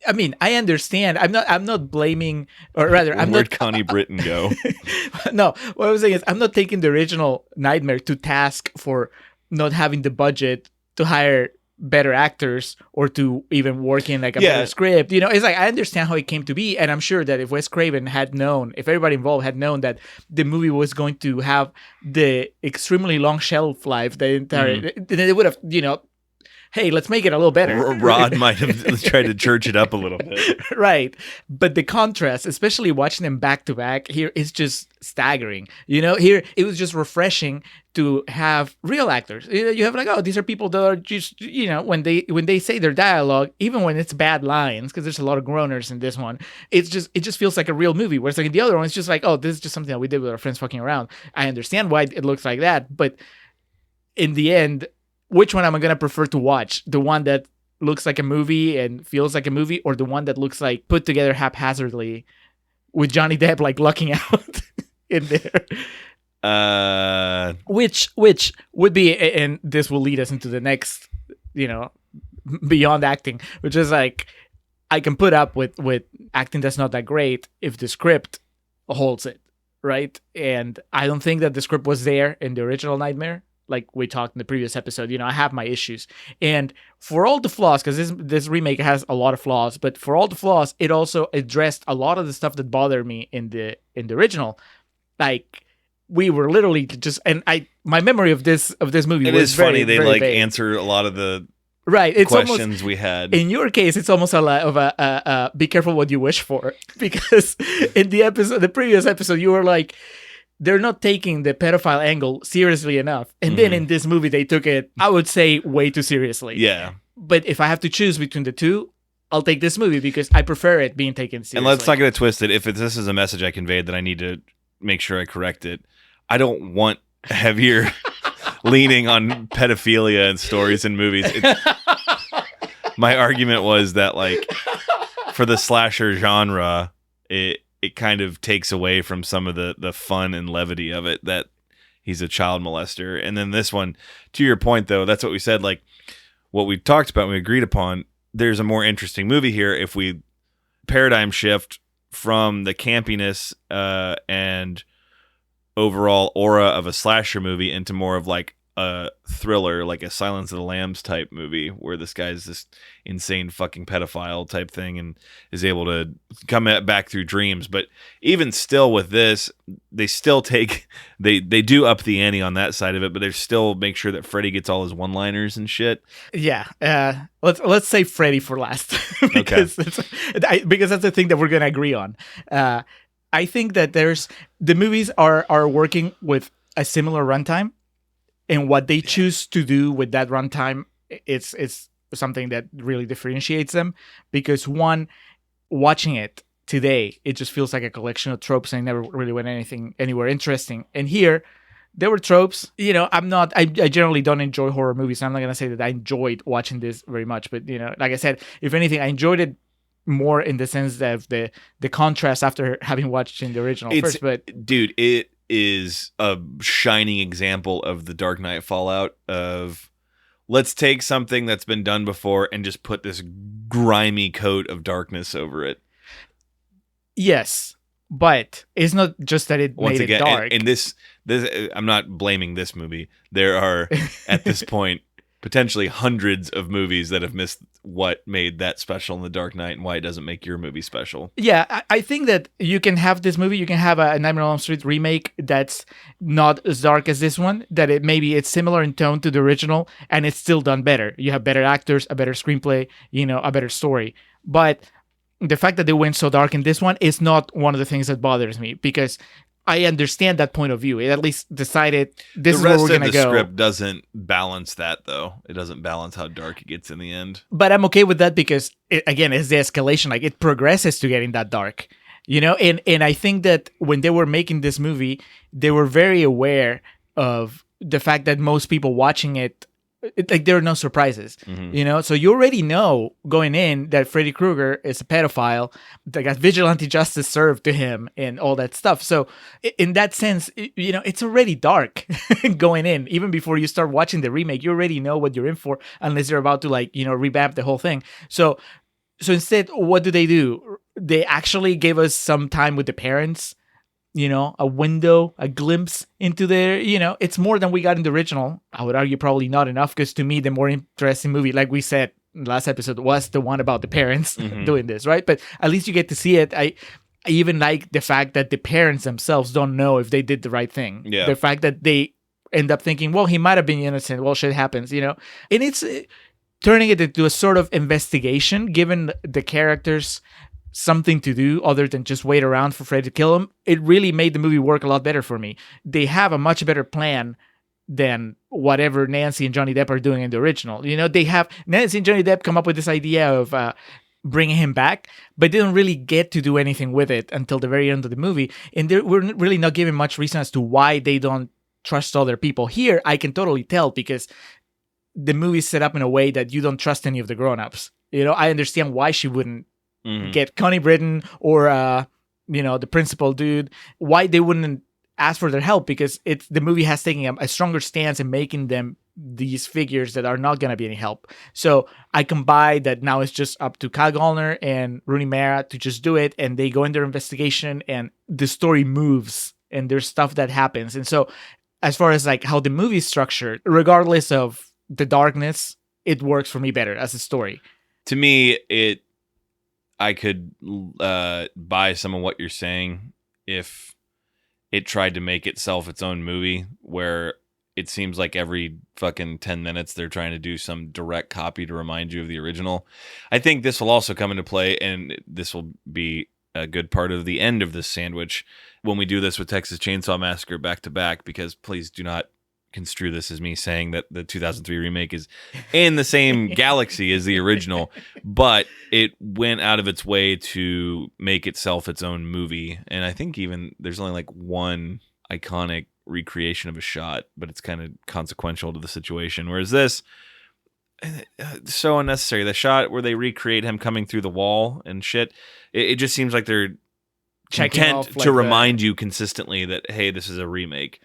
[SPEAKER 2] I mean, I understand. I'm not blaming, or rather,
[SPEAKER 1] Where'd Connie Britton go?
[SPEAKER 2] No, what I was saying is I'm not taking the original Nightmare to task for not having the budget to hire better actors or to even work in like a better script. It's like I understand how it came to be, and I'm sure that if Wes Craven had known, if everybody involved had known that the movie was going to have the extremely long shelf life, the entire, then they would have, hey, let's make it a little better.
[SPEAKER 1] Rod might have tried to church it up a little bit.
[SPEAKER 2] Right. But the contrast, especially watching them back to back here, is just staggering. Here it was just refreshing to have real actors. You have like, oh, these are people that are just, when they say their dialogue, even when it's bad lines, because there's a lot of groaners in this one, it just feels like a real movie. Whereas like in the other one, it's just like, oh, this is just something that we did with our friends fucking around. I understand why it looks like that, but in the end, which one am I going to prefer to watch? The one that looks like a movie and feels like a movie, or the one that looks like put together haphazardly with Johnny Depp like lucking out in there? Which would be, and this will lead us into the next, beyond acting, which is like, I can put up with acting that's not that great if the script holds it, right? And I don't think that the script was there in the original Nightmare. Like we talked in the previous episode, I have my issues. And for all the flaws, because this remake has a lot of flaws, but for all the flaws, it also addressed a lot of the stuff that bothered me in the original. Like, we were literally just, and my memory of this movie was
[SPEAKER 1] funny.
[SPEAKER 2] Very,
[SPEAKER 1] they
[SPEAKER 2] very
[SPEAKER 1] like
[SPEAKER 2] vague.
[SPEAKER 1] Answer a lot of the
[SPEAKER 2] it's
[SPEAKER 1] questions
[SPEAKER 2] almost,
[SPEAKER 1] we had.
[SPEAKER 2] In your case, it's almost a lot of a be careful what you wish for, because in the previous episode, you were like, they're not taking the pedophile angle seriously enough. And then in this movie, they took it, I would say, way too seriously.
[SPEAKER 1] Yeah.
[SPEAKER 2] But if I have to choose between the two, I'll take this movie because I prefer it being taken seriously.
[SPEAKER 1] And let's not get it twisted. If this is a message I conveyed, then I need to make sure I correct it. I don't want heavier leaning on pedophilia and stories in movies. My argument was that, like, for the slasher genre, it kind of takes away from some of the fun and levity of it, that he's a child molester. And then this one, to your point, though, that's what we said, like what we talked about, we agreed upon, there's a more interesting movie here if we paradigm shift from the campiness and overall aura of a slasher movie into more of like a thriller, like a Silence of the Lambs type movie, where this guy's this insane fucking pedophile type thing and is able to come back through dreams. But even still with this, they still they do up the ante on that side of it, but they still make sure that Freddy gets all his one-liners and shit.
[SPEAKER 2] Yeah. Let's say Freddy for last because because that's the thing that we're gonna agree on. I think that the movies are working with a similar runtime. and what they choose to do with that runtime, it's something that really differentiates them. Because one, watching it today, it just feels like a collection of tropes and never really went anywhere interesting. And here, there were tropes. I generally don't enjoy horror movies. I'm not going to say that I enjoyed watching this very much. But, like I said, if anything, I enjoyed it more in the sense of the contrast after having watched in the original first. But
[SPEAKER 1] dude, it is a shining example of the Dark Knight fallout of let's take something that's been done before and just put this grimy coat of darkness over it.
[SPEAKER 2] Yes, but it's not just that it made it dark.
[SPEAKER 1] And this, I'm not blaming this movie. There are, at this point, potentially hundreds of movies that have missed what made that special in The Dark Knight and why it doesn't make your movie special.
[SPEAKER 2] Yeah, I think that you can have this movie, you can have a Nightmare on Elm Street remake that's not as dark as this one, that it's similar in tone to the original, and it's still done better. You have better actors, a better screenplay, a better story. But the fact that they went so dark in this one is not one of the things that bothers me, because I understand that point of view. It at least decided this is where we're going to go.
[SPEAKER 1] The script doesn't balance that, though. It doesn't balance how dark it gets in the end.
[SPEAKER 2] But I'm okay with that because, again, it's the escalation. Like, it progresses to getting that dark. And I think that when they were making this movie, they were very aware of the fact that most people watching it, like, there are no surprises, So you already know going in that Freddy Krueger is a pedophile that got vigilante justice served to him and all that stuff. So in that sense, it's already dark going in. Even before you start watching the remake, you already know what you're in for, unless you're about to revamp the whole thing. So instead, what do? They actually gave us some time with the parents. A window, a glimpse into their, it's more than we got in the original. I would argue probably not enough, because to me, the more interesting movie, like we said in the last episode, was the one about the parents doing this, right? But at least you get to see it. I even like the fact that the parents themselves don't know if they did the right thing.
[SPEAKER 1] Yeah.
[SPEAKER 2] The fact that they end up thinking, well, he might have been innocent. Well, shit happens, And it's turning it into a sort of investigation, given the characters something to do other than just wait around for Freddy to kill him. It really made the movie work a lot better for me. They have a much better plan than whatever Nancy and Johnny Depp are doing in the original. They have Nancy and Johnny Depp come up with this idea of bringing him back, but they don't really get to do anything with it until the very end of the movie. And we're really not given much reason as to why they don't trust other people. Here, I can totally tell, because the movie's set up in a way that you don't trust any of the grown-ups. I understand why she wouldn't get Connie Britton or the principal dude, why they wouldn't ask for their help, because the movie has taken a stronger stance in making them these figures that are not going to be any help. So I can buy that now it's just up to Kyle Gallner and Rooney Mara to just do it, and they go in their investigation and the story moves and there's stuff that happens. And so as far as like how the movie is structured, regardless of the darkness, it works for me better as a story.
[SPEAKER 1] To me, I could buy some of what you're saying if it tried to make itself its own movie, where it seems like every fucking 10 minutes they're trying to do some direct copy to remind you of the original. I think this will also come into play, and this will be a good part of the end of this sandwich when we do this with Texas Chainsaw Massacre back to back, because please do not construe this as me saying that the 2003 remake is in the same galaxy as the original, but it went out of its way to make itself its own movie. And I think even there's only like one iconic recreation of a shot, but it's kind of consequential to the situation. Whereas this, so unnecessary. The shot where they recreate him coming through the wall and shit, it just seems like they're content to remind you consistently that, hey, this is a remake.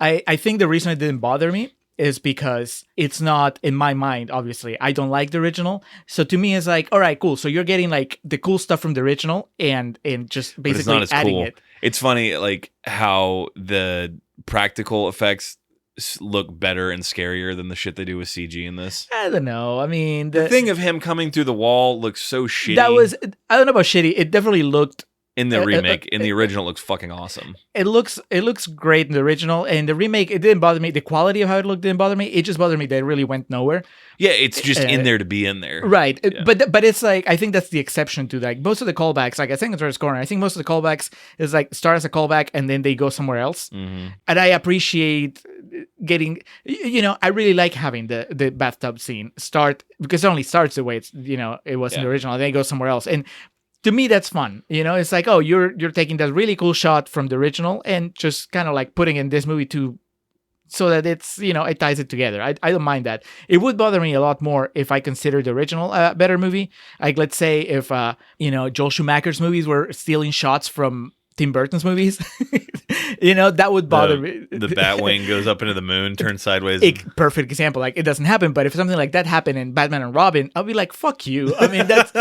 [SPEAKER 2] I think the reason it didn't bother me is because it's not, in my mind, obviously, I don't like the original. So to me, it's like, all right, cool. So you're getting like the cool stuff from the original and just basically adding it.
[SPEAKER 1] It's funny, like how the practical effects look better and scarier than the shit they do with CG in this.
[SPEAKER 2] I don't know. I mean,
[SPEAKER 1] the thing of him coming through the wall looks so shitty.
[SPEAKER 2] I don't know about shitty. It definitely looked
[SPEAKER 1] In the remake, in the original, it looks fucking awesome.
[SPEAKER 2] It looks great in the original, and the remake, it didn't bother me. The quality of how it looked didn't bother me. It just bothered me that it really went nowhere.
[SPEAKER 1] Yeah, it's just in there to be in there.
[SPEAKER 2] Right.
[SPEAKER 1] Yeah.
[SPEAKER 2] But it's like, I think that's the exception to like most of the callbacks. Like I think Contrarians Corner, I think most of the callbacks is like start as a callback and then they go somewhere else.
[SPEAKER 1] Mm-hmm.
[SPEAKER 2] And I appreciate getting, I really like having the bathtub scene start, because it only starts the way it's, it was in the original, and then it goes somewhere else. And to me, that's fun. It's like, oh, you're taking that really cool shot from the original and just kind of like putting in this movie too, so that it's, it ties it together. I don't mind that. It would bother me a lot more if I considered the original a better movie. Like, let's say if, Joel Schumacher's movies were stealing shots from Tim Burton's movies, that would bother me.
[SPEAKER 1] The Batwing goes up into the moon, turns sideways.
[SPEAKER 2] Perfect example. Like, it doesn't happen, but if something like that happened in Batman and Robin, I'll be like, fuck you. I mean, that's,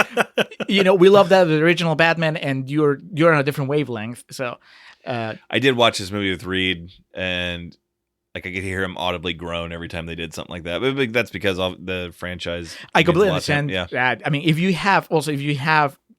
[SPEAKER 2] we love that the original Batman, and you're on a different wavelength. So,
[SPEAKER 1] I did watch this movie with Reed, and like I could hear him audibly groan every time they did something like that. But that's because of the franchise.
[SPEAKER 2] I completely understand
[SPEAKER 1] Yeah.
[SPEAKER 2] that. I mean, if you have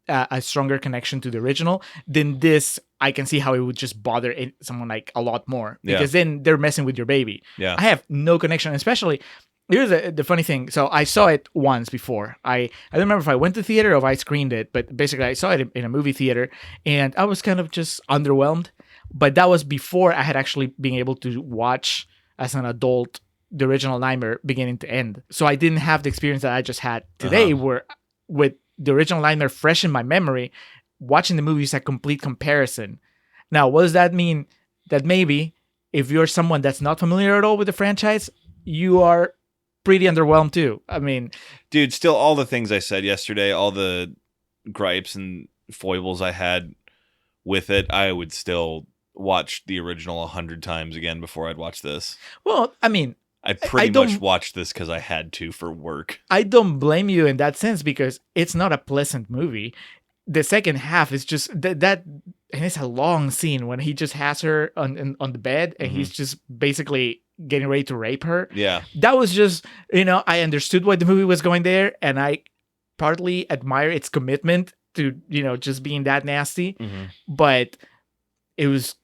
[SPEAKER 2] a stronger connection to the original, then this, I can see how it would just bother someone like a lot more, because then they're messing with your baby.
[SPEAKER 1] Yeah.
[SPEAKER 2] I have no connection, especially. Here's the funny thing. So I saw it once before. I don't remember if I went to theater or if I screened it, but basically I saw it in a movie theater, and I was kind of just underwhelmed. But that was before I had actually been able to watch as an adult the original Nightmare beginning to end. So I didn't have the experience that I just had today, where with the original Nightmare fresh in my memory, watching the movie is a complete comparison. Now, what does that mean? That maybe if you're someone that's not familiar at all with the franchise, you are pretty underwhelmed too. I mean,
[SPEAKER 1] dude, still all the things I said yesterday, all the gripes and foibles I had with it, I would still watch the original 100 times again before I'd watch this.
[SPEAKER 2] Well, I mean,
[SPEAKER 1] I pretty much watched this because I had to for work.
[SPEAKER 2] I don't blame you in that sense, because it's not a pleasant movie. The second half is just that, and it's a long scene when he just has her on the bed, and he's just basically getting ready to rape her.
[SPEAKER 1] Yeah.
[SPEAKER 2] That was just, I understood why the movie was going there, and I partly admire its commitment to, just being that nasty, but it was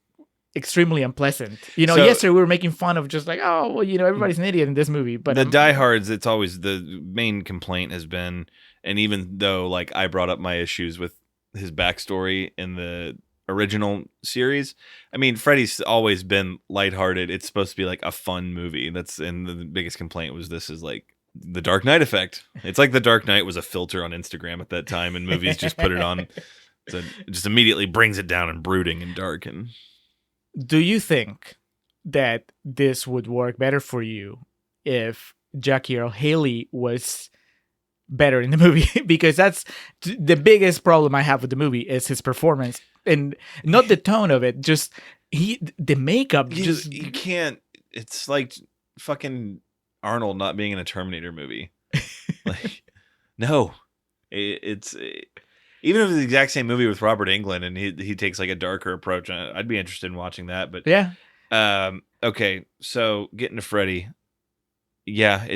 [SPEAKER 2] extremely unpleasant. Yesterday we were making fun of just like, oh, well, everybody's an idiot in this movie. But
[SPEAKER 1] the diehards, it's always the main complaint has been, and even though like I brought up my issues with his backstory in the original series, I mean, Freddy's always been lighthearted. It's supposed to be like a fun movie. And the biggest complaint was this is like the Dark Knight effect. It's like the Dark Knight was a filter on Instagram at that time, and movies just put it on. So it just immediately brings it down and brooding and dark. And
[SPEAKER 2] do you think that this would work better for you if Jackie Earle Haley was better in the movie? Because that's the biggest problem I have with the movie, is his performance, and not the tone of it, just the makeup.
[SPEAKER 1] You can't. It's like fucking Arnold not being in a Terminator movie. Like, no, it's even if it's the exact same movie with Robert Englund and he takes like a darker approach, I'd be interested in watching that. But
[SPEAKER 2] yeah.
[SPEAKER 1] Okay, so getting to Freddy, yeah,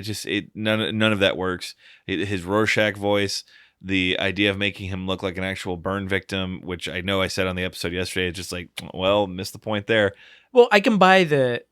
[SPEAKER 1] none of that works. His Rorschach voice, the idea of making him look like an actual burn victim, which I know I said on the episode yesterday, it's just like, well, missed the point there.
[SPEAKER 2] Well, I can buy the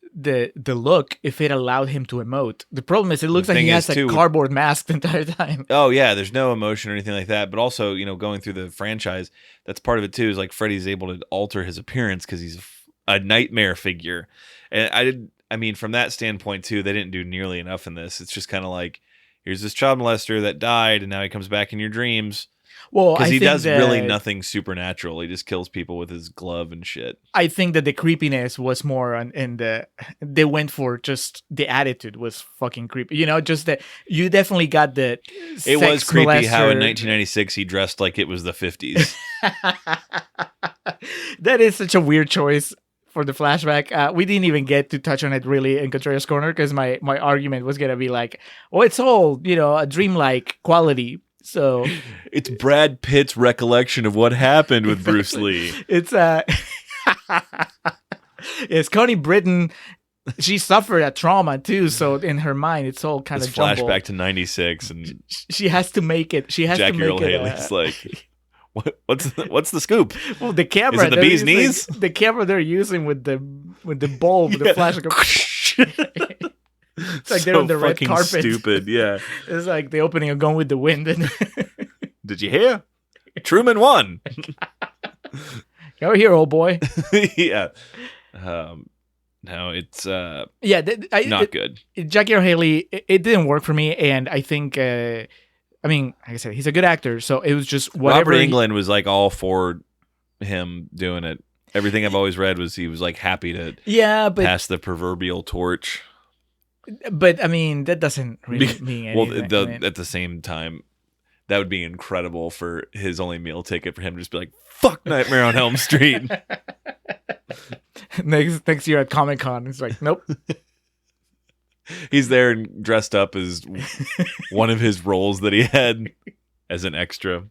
[SPEAKER 2] look if it allowed him to emote. The problem is it looks like he has a cardboard mask the entire time.
[SPEAKER 1] Oh yeah, there's no emotion or anything like that. But also, going through the franchise, that's part of it too. Is like Freddy's able to alter his appearance because he's a nightmare figure, and I mean, from that standpoint too, they didn't do nearly enough in this. It's just kind of like, here's this child molester that died, and now he comes back in your dreams.
[SPEAKER 2] Well,
[SPEAKER 1] because he does really nothing supernatural. He just kills people with his glove and shit.
[SPEAKER 2] I think that the creepiness was more they went for just the attitude was fucking creepy. Just that you definitely got the
[SPEAKER 1] It was creepy how in 1996 he dressed like it was the 50s.
[SPEAKER 2] That is such a weird choice for the flashback. We didn't even get to touch on it really in Contrarians Corner, because my argument was going to be like, oh, it's all, a dreamlike quality. So
[SPEAKER 1] it's Brad Pitt's recollection of what happened with Bruce Lee.
[SPEAKER 2] It's Connie Britton. She suffered a trauma too, so in her mind, it's all kind of jumbled.
[SPEAKER 1] Flashback to '96, and
[SPEAKER 2] she has to make it. She has
[SPEAKER 1] Jackie
[SPEAKER 2] to make
[SPEAKER 1] Earle
[SPEAKER 2] it.
[SPEAKER 1] Haley's like, What's the scoop?
[SPEAKER 2] Well, the camera.
[SPEAKER 1] Is it the bee's knees?
[SPEAKER 2] The camera they're using with the bulb, the flash. It's like they're on the red
[SPEAKER 1] fucking
[SPEAKER 2] carpet.
[SPEAKER 1] Stupid, yeah.
[SPEAKER 2] It's like the opening of Gone with the Wind. And
[SPEAKER 1] Did you hear? Truman won.
[SPEAKER 2] You're here, old boy.
[SPEAKER 1] Yeah. No, it's
[SPEAKER 2] Yeah,
[SPEAKER 1] not good.
[SPEAKER 2] Jackie Earle Haley, it didn't work for me, and I think, I mean, like I said, he's a good actor, so it was just whatever.
[SPEAKER 1] Robert Englund was like all for him doing it. Everything I've always read was he was like happy to pass the proverbial torch.
[SPEAKER 2] But I mean, that doesn't really mean anything.
[SPEAKER 1] Well, at the same time, that would be incredible for his only meal ticket for him to just be like, "Fuck Nightmare on Elm Street."
[SPEAKER 2] next year at Comic-Con, it's like, nope.
[SPEAKER 1] He's there and dressed up as one of his roles that he had as an extra.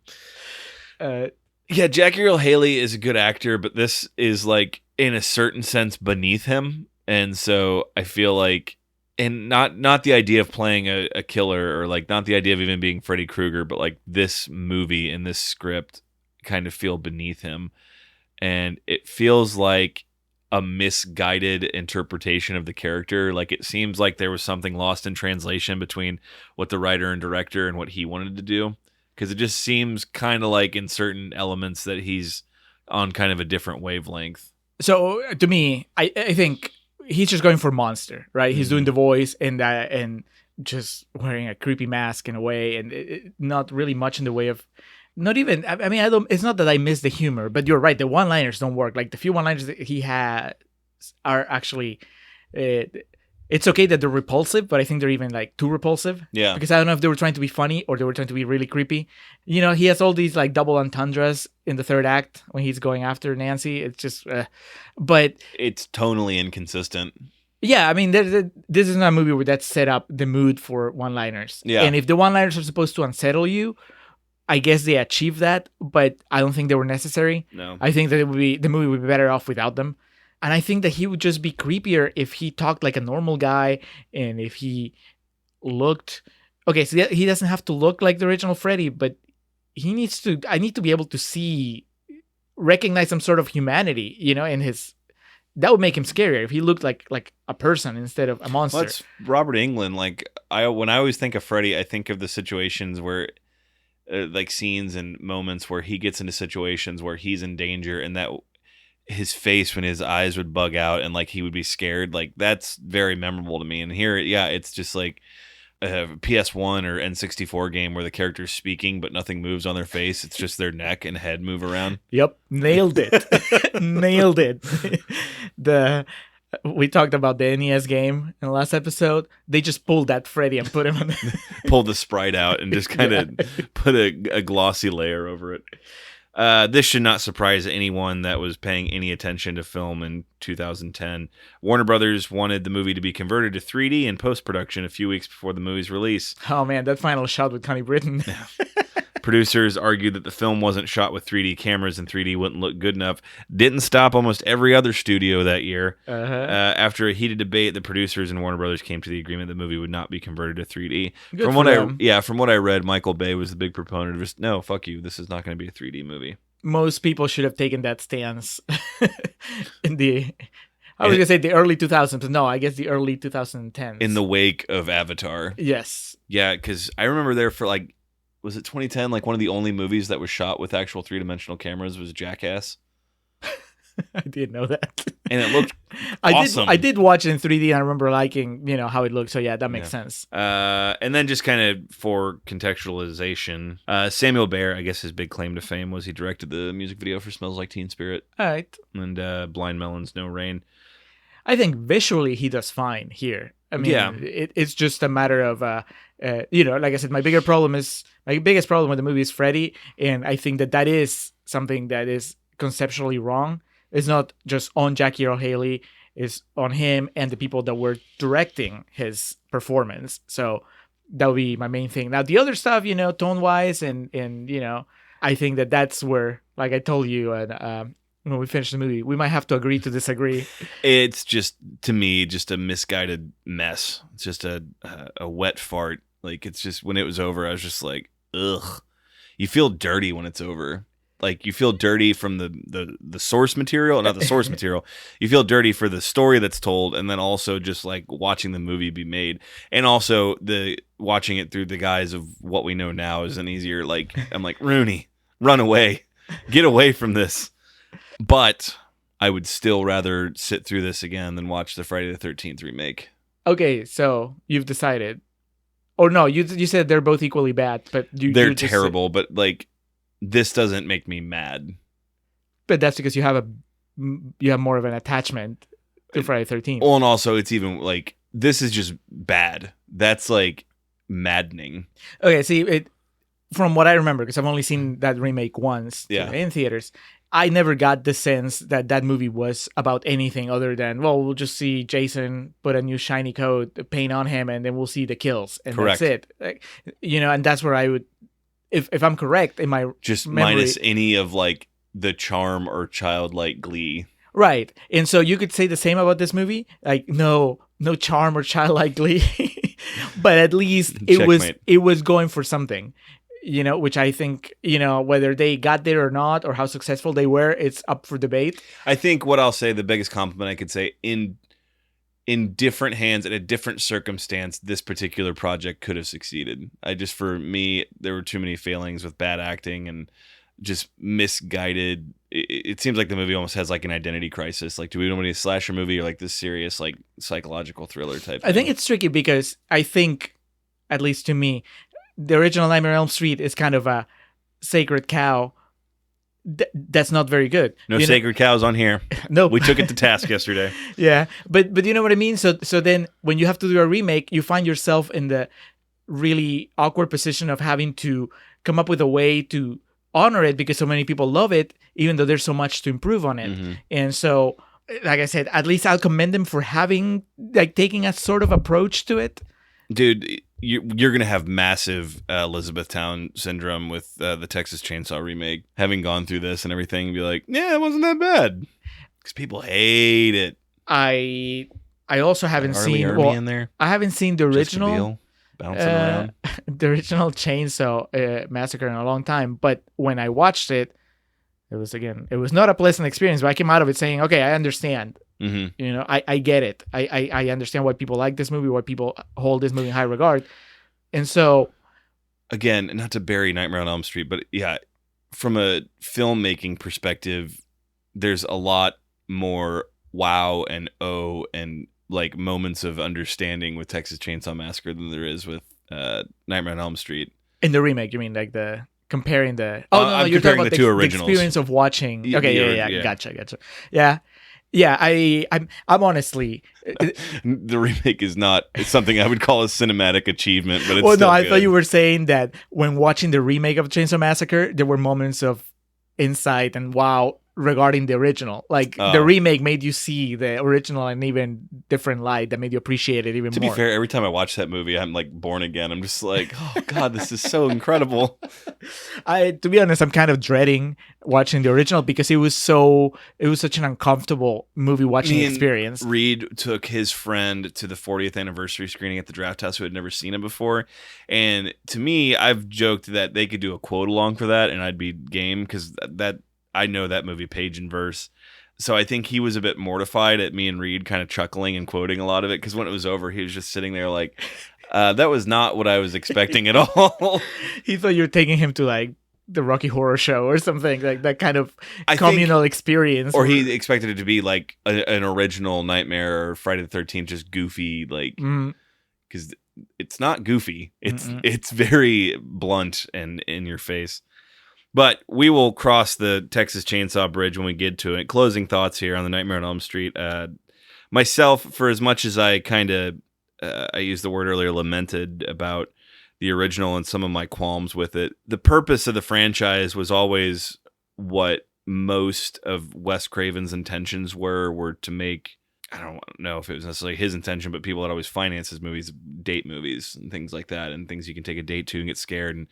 [SPEAKER 1] Yeah, Jackie Earle Haley is a good actor, but this is like in a certain sense beneath him, and so I feel like, and not the idea of playing a killer, or like not the idea of even being Freddy Krueger, but like this movie and this script kind of feel beneath him, and it feels like a misguided interpretation of the character. Like it seems like there was something lost in translation between what the writer and director and what he wanted to do, because it just seems kind of like in certain elements that he's on kind of a different wavelength.
[SPEAKER 2] So to me, I think he's just going for monster, right? He's doing the voice and just wearing a creepy mask in a way, and not really much in the way of. Not even. I mean, I don't. It's not that I miss the humor, but you're right. The one-liners don't work. Like the few one-liners that he has are actually. It's okay that they're repulsive, but I think they're even like too repulsive.
[SPEAKER 1] Yeah.
[SPEAKER 2] Because I don't know if they were trying to be funny or they were trying to be really creepy. You know, he has all these like double entendres in the third act when he's going after Nancy. It's just, but
[SPEAKER 1] it's tonally inconsistent.
[SPEAKER 2] Yeah, I mean, this is not a movie where that set up the mood for one-liners.
[SPEAKER 1] Yeah.
[SPEAKER 2] And if the one-liners are supposed to unsettle you, I guess they achieved that, but I don't think they were necessary.
[SPEAKER 1] No.
[SPEAKER 2] I think that the movie would be better off without them. And I think that he would just be creepier if he talked like a normal guy, and if he looked... Okay, so he doesn't have to look like the original Freddy, but he needs to... I need to be able to recognize some sort of humanity, you know, in his... That would make him scarier if he looked like a person instead of a monster.
[SPEAKER 1] Well, that's Robert Englund. Like, when I always think of Freddy, I think of the situations where... like scenes and moments where he gets into situations where he's in danger, and that his face when his eyes would bug out and like he would be scared, like that's very memorable to me. And here, yeah, it's just like a PS1 or N64 game where the character's speaking but nothing moves on their face. It's just their neck and head move around.
[SPEAKER 2] Yep, nailed it. Nailed it. We talked about the NES game in the last episode. They just pulled that Freddy and put him on.
[SPEAKER 1] Pulled the sprite out and just kind of put a glossy layer over it. This should not surprise anyone that was paying any attention to film in 2010. Warner Brothers wanted the movie to be converted to 3D in post-production a few weeks before the movie's release.
[SPEAKER 2] Oh man, that final shot with Connie Britton.
[SPEAKER 1] Producers argued that the film wasn't shot with 3D cameras and 3D wouldn't look good enough. Didn't stop almost every other studio that year. After a heated debate, the producers and Warner Brothers came to the agreement the movie would not be converted to 3D. From what I read, Michael Bay was the big proponent of just, no, fuck you, this is not going to be a 3D movie.
[SPEAKER 2] Most people should have taken that stance in the... I was going to say the early 2000s, but no, I guess the early 2010s.
[SPEAKER 1] In the wake of Avatar.
[SPEAKER 2] Yes.
[SPEAKER 1] Yeah, because I remember there for like, was it 2010? Like one of the only movies that was shot with actual three-dimensional cameras was Jackass.
[SPEAKER 2] I didn't know that.
[SPEAKER 1] And it looked awesome.
[SPEAKER 2] I did watch it in 3D, and I remember liking, how it looked. So yeah, that makes sense.
[SPEAKER 1] And then just kind of for contextualization, Samuel Bayer, I guess his big claim to fame was he directed the music video for Smells Like Teen Spirit.
[SPEAKER 2] All right.
[SPEAKER 1] And Blind Melon's No Rain.
[SPEAKER 2] I think visually he does fine here. I mean, it's just a matter of, like I said, my biggest problem with the movie is Freddy, and I think that is something that is conceptually wrong. It's not just on Jackie Earle Haley; it's on him and the people that were directing his performance. So that would be my main thing. Now, the other stuff, tone wise, and I think that's where, like I told you, and when we finish the movie, we might have to agree to disagree.
[SPEAKER 1] It's just, to me, just a misguided mess. It's just a wet fart. Like, it's just, when it was over, I was just like, ugh. You feel dirty when it's over. like you feel dirty from the source material, not the source material. You feel dirty for the story that's told, and then also just like watching the movie be made, and also the watching it through the guise of what we know now is an easier. Like I'm like Rooney, run away, get away from this. But I would still rather sit through this again than watch the Friday the 13th remake.
[SPEAKER 2] Okay, so you've decided. Or no, you said they're both equally bad, but
[SPEAKER 1] they're terrible. But like, this doesn't make me mad.
[SPEAKER 2] But that's because you have more of an attachment to Friday the 13th.
[SPEAKER 1] Well, and also it's even like this is just bad. That's like maddening.
[SPEAKER 2] Okay, see, from what I remember, because I've only seen that remake once in theaters, I never got the sense that movie was about anything other than, well, we'll just see Jason put a new shiny coat, paint on him, and then we'll see the kills, and
[SPEAKER 1] Correct.
[SPEAKER 2] that's it. Like, and that's where I would, if I'm correct in my
[SPEAKER 1] just
[SPEAKER 2] memory,
[SPEAKER 1] minus any of like the charm or childlike glee.
[SPEAKER 2] Right. And so you could say the same about this movie, like no charm or childlike glee, but at least it was going for something. Which I think, whether they got there or not, or how successful they were, it's up for debate.
[SPEAKER 1] I think what I'll say, the biggest compliment I could say, in different hands, in a different circumstance, this particular project could have succeeded. For me, there were too many failings with bad acting and just misguided. It seems like the movie almost has like an identity crisis. Like, do we want a slasher movie or like this serious, like psychological thriller type thing?
[SPEAKER 2] I think it's tricky because I think, at least to me, the original Nightmare on Elm Street is kind of a sacred cow that's not very good.
[SPEAKER 1] No sacred cows on here.
[SPEAKER 2] No.
[SPEAKER 1] We took it to task yesterday.
[SPEAKER 2] Yeah, but you know what I mean? So then when you have to do a remake, you find yourself in the really awkward position of having to come up with a way to honor it because so many people love it, even though there's so much to improve on it. Mm-hmm. And so, like I said, at least I'll commend them for taking a sort of approach to it.
[SPEAKER 1] Dude, you're going to have massive Elizabethtown syndrome with the Texas Chainsaw remake. Having gone through this and everything, and be like, yeah, it wasn't that bad. Because people hate it.
[SPEAKER 2] I also haven't seen...
[SPEAKER 1] in there.
[SPEAKER 2] I haven't seen the original...
[SPEAKER 1] Bouncing around.
[SPEAKER 2] The original Chainsaw Massacre in a long time. But when I watched it, it was not a pleasant experience. But I came out of it saying, okay, I understand.
[SPEAKER 1] Mm-hmm.
[SPEAKER 2] I get it. I understand why people like this movie, why people hold this movie in high regard. And so,
[SPEAKER 1] again, not to bury Nightmare on Elm Street, but yeah, from a filmmaking perspective, there's a lot more wow and oh and like moments of understanding with Texas Chainsaw Massacre than there is with Nightmare on Elm Street.
[SPEAKER 2] In the remake, you mean like the comparing the?
[SPEAKER 1] No, you're talking about the two originals.
[SPEAKER 2] The experience of watching. Okay, yeah. Gotcha. Yeah, I'm honestly...
[SPEAKER 1] The remake is not something I would call a cinematic achievement, but it's
[SPEAKER 2] well,
[SPEAKER 1] still
[SPEAKER 2] no, I
[SPEAKER 1] good.
[SPEAKER 2] thought you were saying that when watching the remake of Chainsaw Massacre, there were moments of insight and wow regarding the original. Like, the remake made you see the original in even different light that made you appreciate it even more.
[SPEAKER 1] To be fair, every time I watch that movie, I'm like born again. I'm just like, oh God, this is so incredible.
[SPEAKER 2] To be honest, I'm kind of dreading watching the original because it was such an uncomfortable movie watching experience.
[SPEAKER 1] Reed took his friend to the 40th anniversary screening at the Draft House who had never seen it before. And to me, I've joked that they could do a quote along for that and I'd be game because I know that movie page and verse. So I think he was a bit mortified at me and Reed kind of chuckling and quoting a lot of it because when it was over, he was just sitting there like, that was not what I was expecting at all.
[SPEAKER 2] He thought you were taking him to like the Rocky Horror Show or something, like that kind of communal experience.
[SPEAKER 1] Or he expected it to be like an original Nightmare or Friday the 13th, just goofy, like, because it's not goofy. It's very blunt and in your face. But we will cross the Texas Chainsaw Bridge when we get to it. Closing thoughts here on the Nightmare on Elm Street. Myself, for as much as I kind of, I used the word earlier, lamented about the original and some of my qualms with it, the purpose of the franchise was always what most of Wes Craven's intentions were to make, I don't know if it was necessarily his intention, but people that always finance his movies, date movies and things like that, and things you can take a date to and get scared and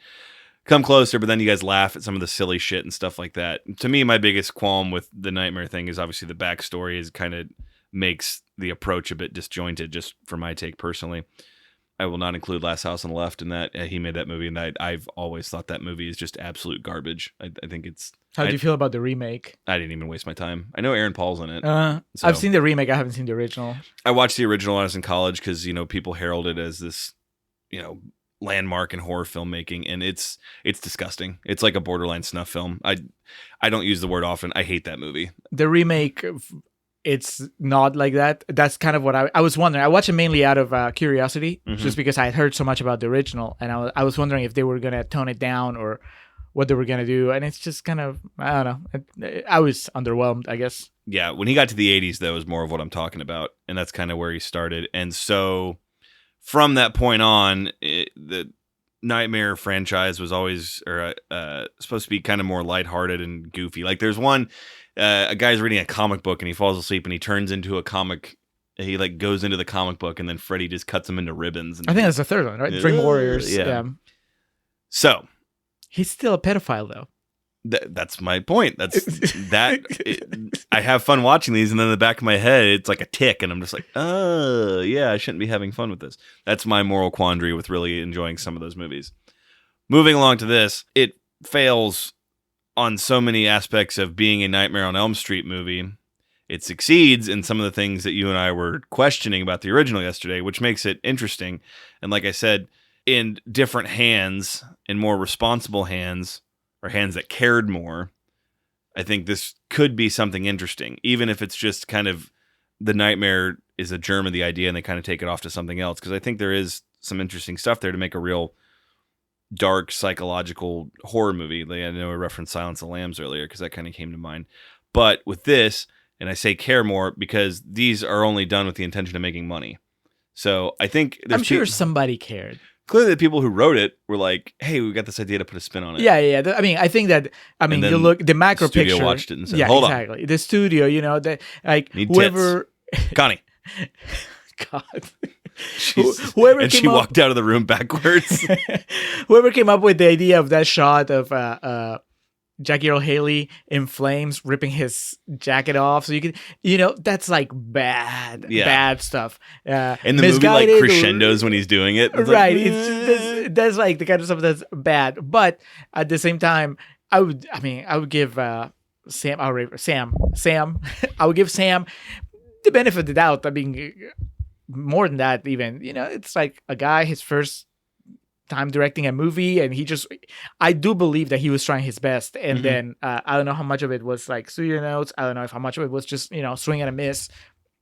[SPEAKER 1] come closer, but then you guys laugh at some of the silly shit and stuff like that. To me, my biggest qualm with the Nightmare thing is obviously the backstory is kind of makes the approach a bit disjointed, just for my take personally. I will not include Last House on the Left in that. He made that movie, and I've always thought that movie is just absolute garbage. I think it's.
[SPEAKER 2] How do you feel about the remake?
[SPEAKER 1] I didn't even waste my time. I know Aaron Paul's in it.
[SPEAKER 2] I've seen the remake. I haven't seen the original.
[SPEAKER 1] I watched the original when I was in college because people herald it as this, landmark in horror filmmaking, and it's disgusting. It's like a borderline snuff film. I don't use the word often. I hate that movie.
[SPEAKER 2] The remake, it's not like that. That's kind of what I was wondering. I watched it mainly out of curiosity, just because I had heard so much about the original, and I was wondering if they were gonna tone it down or what they were gonna do. And it's just kind of, I don't know. I was underwhelmed, I guess.
[SPEAKER 1] Yeah, when he got to the 80s, though, is more of what I'm talking about, and that's kind of where he started. And so from that point on, the Nightmare franchise was always supposed to be kind of more lighthearted and goofy. Like there's one, a guy's reading a comic book and he falls asleep and he turns into a comic. He goes into the comic book and then Freddy just cuts him into ribbons. And
[SPEAKER 2] I think that's the third one, right? Dream Warriors. Yeah.
[SPEAKER 1] So
[SPEAKER 2] he's still a pedophile, though.
[SPEAKER 1] That's my point. I have fun watching these, and then in the back of my head, it's like a tick, and I'm just like, oh, yeah, I shouldn't be having fun with this. That's my moral quandary with really enjoying some of those movies. Moving along to this, it fails on so many aspects of being a Nightmare on Elm Street movie. It succeeds in some of the things that you and I were questioning about the original yesterday, which makes it interesting. And like I said, in different hands, in more responsible hands, or hands that cared more, I think this could be something interesting, even if it's just kind of the Nightmare is a germ of the idea and they kind of take it off to something else. Because I think there is some interesting stuff there to make a real dark psychological horror movie. I know I referenced Silence of the Lambs earlier because that kind of came to mind. But with this, and I say care more because these are only done with the intention of making money. So I think
[SPEAKER 2] I'm sure somebody cared.
[SPEAKER 1] Clearly, the people who wrote it were like, "Hey, we got this idea to put a spin on it."
[SPEAKER 2] Yeah. I mean, I think that. I mean, you look the macro
[SPEAKER 1] the studio
[SPEAKER 2] picture.
[SPEAKER 1] Watched it and said, "Hold
[SPEAKER 2] exactly. The studio,
[SPEAKER 1] Need
[SPEAKER 2] whoever.
[SPEAKER 1] Tits. Connie.
[SPEAKER 2] God.
[SPEAKER 1] Whoever and she walked out of the room backwards.
[SPEAKER 2] Whoever came up with the idea of that shot of Jackie Earle Haley in flames, ripping his jacket off, so you can, that's like bad stuff.
[SPEAKER 1] And the movie like crescendos when he's doing it,
[SPEAKER 2] right? That's like the kind of stuff that's bad. But at the same time, I would give Sam. I would give Sam the benefit of the doubt. I mean, more than that, even it's like a guy, his first time directing a movie, and I do believe that he was trying his best, and then I don't know how much of it was like studio notes. I don't know how much of it was just swing and a miss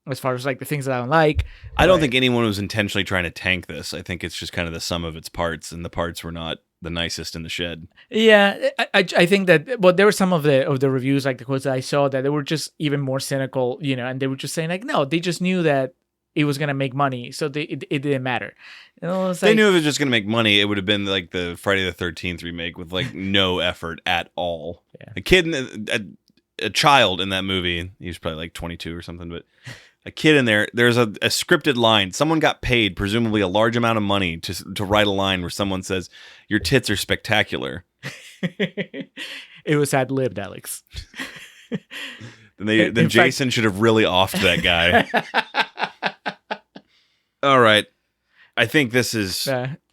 [SPEAKER 2] as far as like the things that I don't like.
[SPEAKER 1] I don't think anyone was intentionally trying to tank this. I think it's just kind of the sum of its parts, and the parts were not the nicest in the shed.
[SPEAKER 2] Yeah, I think that, but there were some of the reviews, like the quotes that I saw, that they were just even more cynical, and they were just saying like, no, they just knew that it was going to make money, so it didn't matter.
[SPEAKER 1] They knew if it was just going to make money, it would have been like the Friday the 13th remake with like no effort at all. Yeah. A kid, a child in that movie, he was probably like 22 or something, but a kid in there's a scripted line. Someone got paid, presumably a large amount of money, to write a line where someone says, "Your tits are spectacular."
[SPEAKER 2] It was ad-libbed, Alex.
[SPEAKER 1] Then Jason should have really offed that guy. All right. I think this is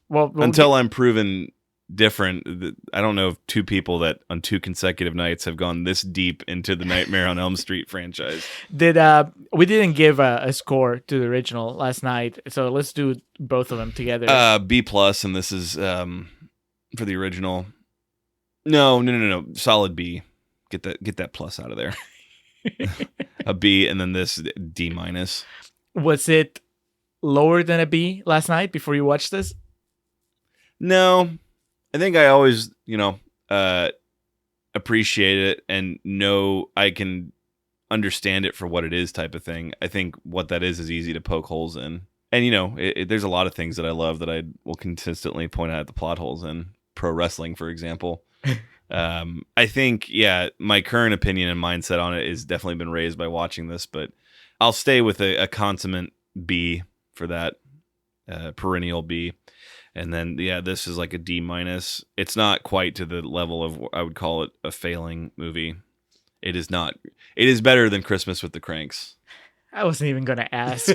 [SPEAKER 1] until I'm proven different. I don't know of two people that on two consecutive nights have gone this deep into the Nightmare on Elm Street franchise.
[SPEAKER 2] We didn't give a score to the original last night, so let's do both of them together.
[SPEAKER 1] B+, and this is for the original. No. Solid B. Get that plus out of there. A B, and then this D-.
[SPEAKER 2] Was it lower than a B last night before you watched this?
[SPEAKER 1] No, I think I always, appreciate it and know I can understand it for what it is, type of thing. I think what that is easy to poke holes in. And, there's a lot of things that I love that I will consistently point out the plot holes in. Pro wrestling, for example. I think, my current opinion and mindset on it has definitely been raised by watching this, but I'll stay with a consummate B for that, perennial B. And then, this is like a D-. It's not quite to the level of, I would call it a failing movie. It is not. It is better than Christmas with the Cranks.
[SPEAKER 2] I wasn't even going to ask.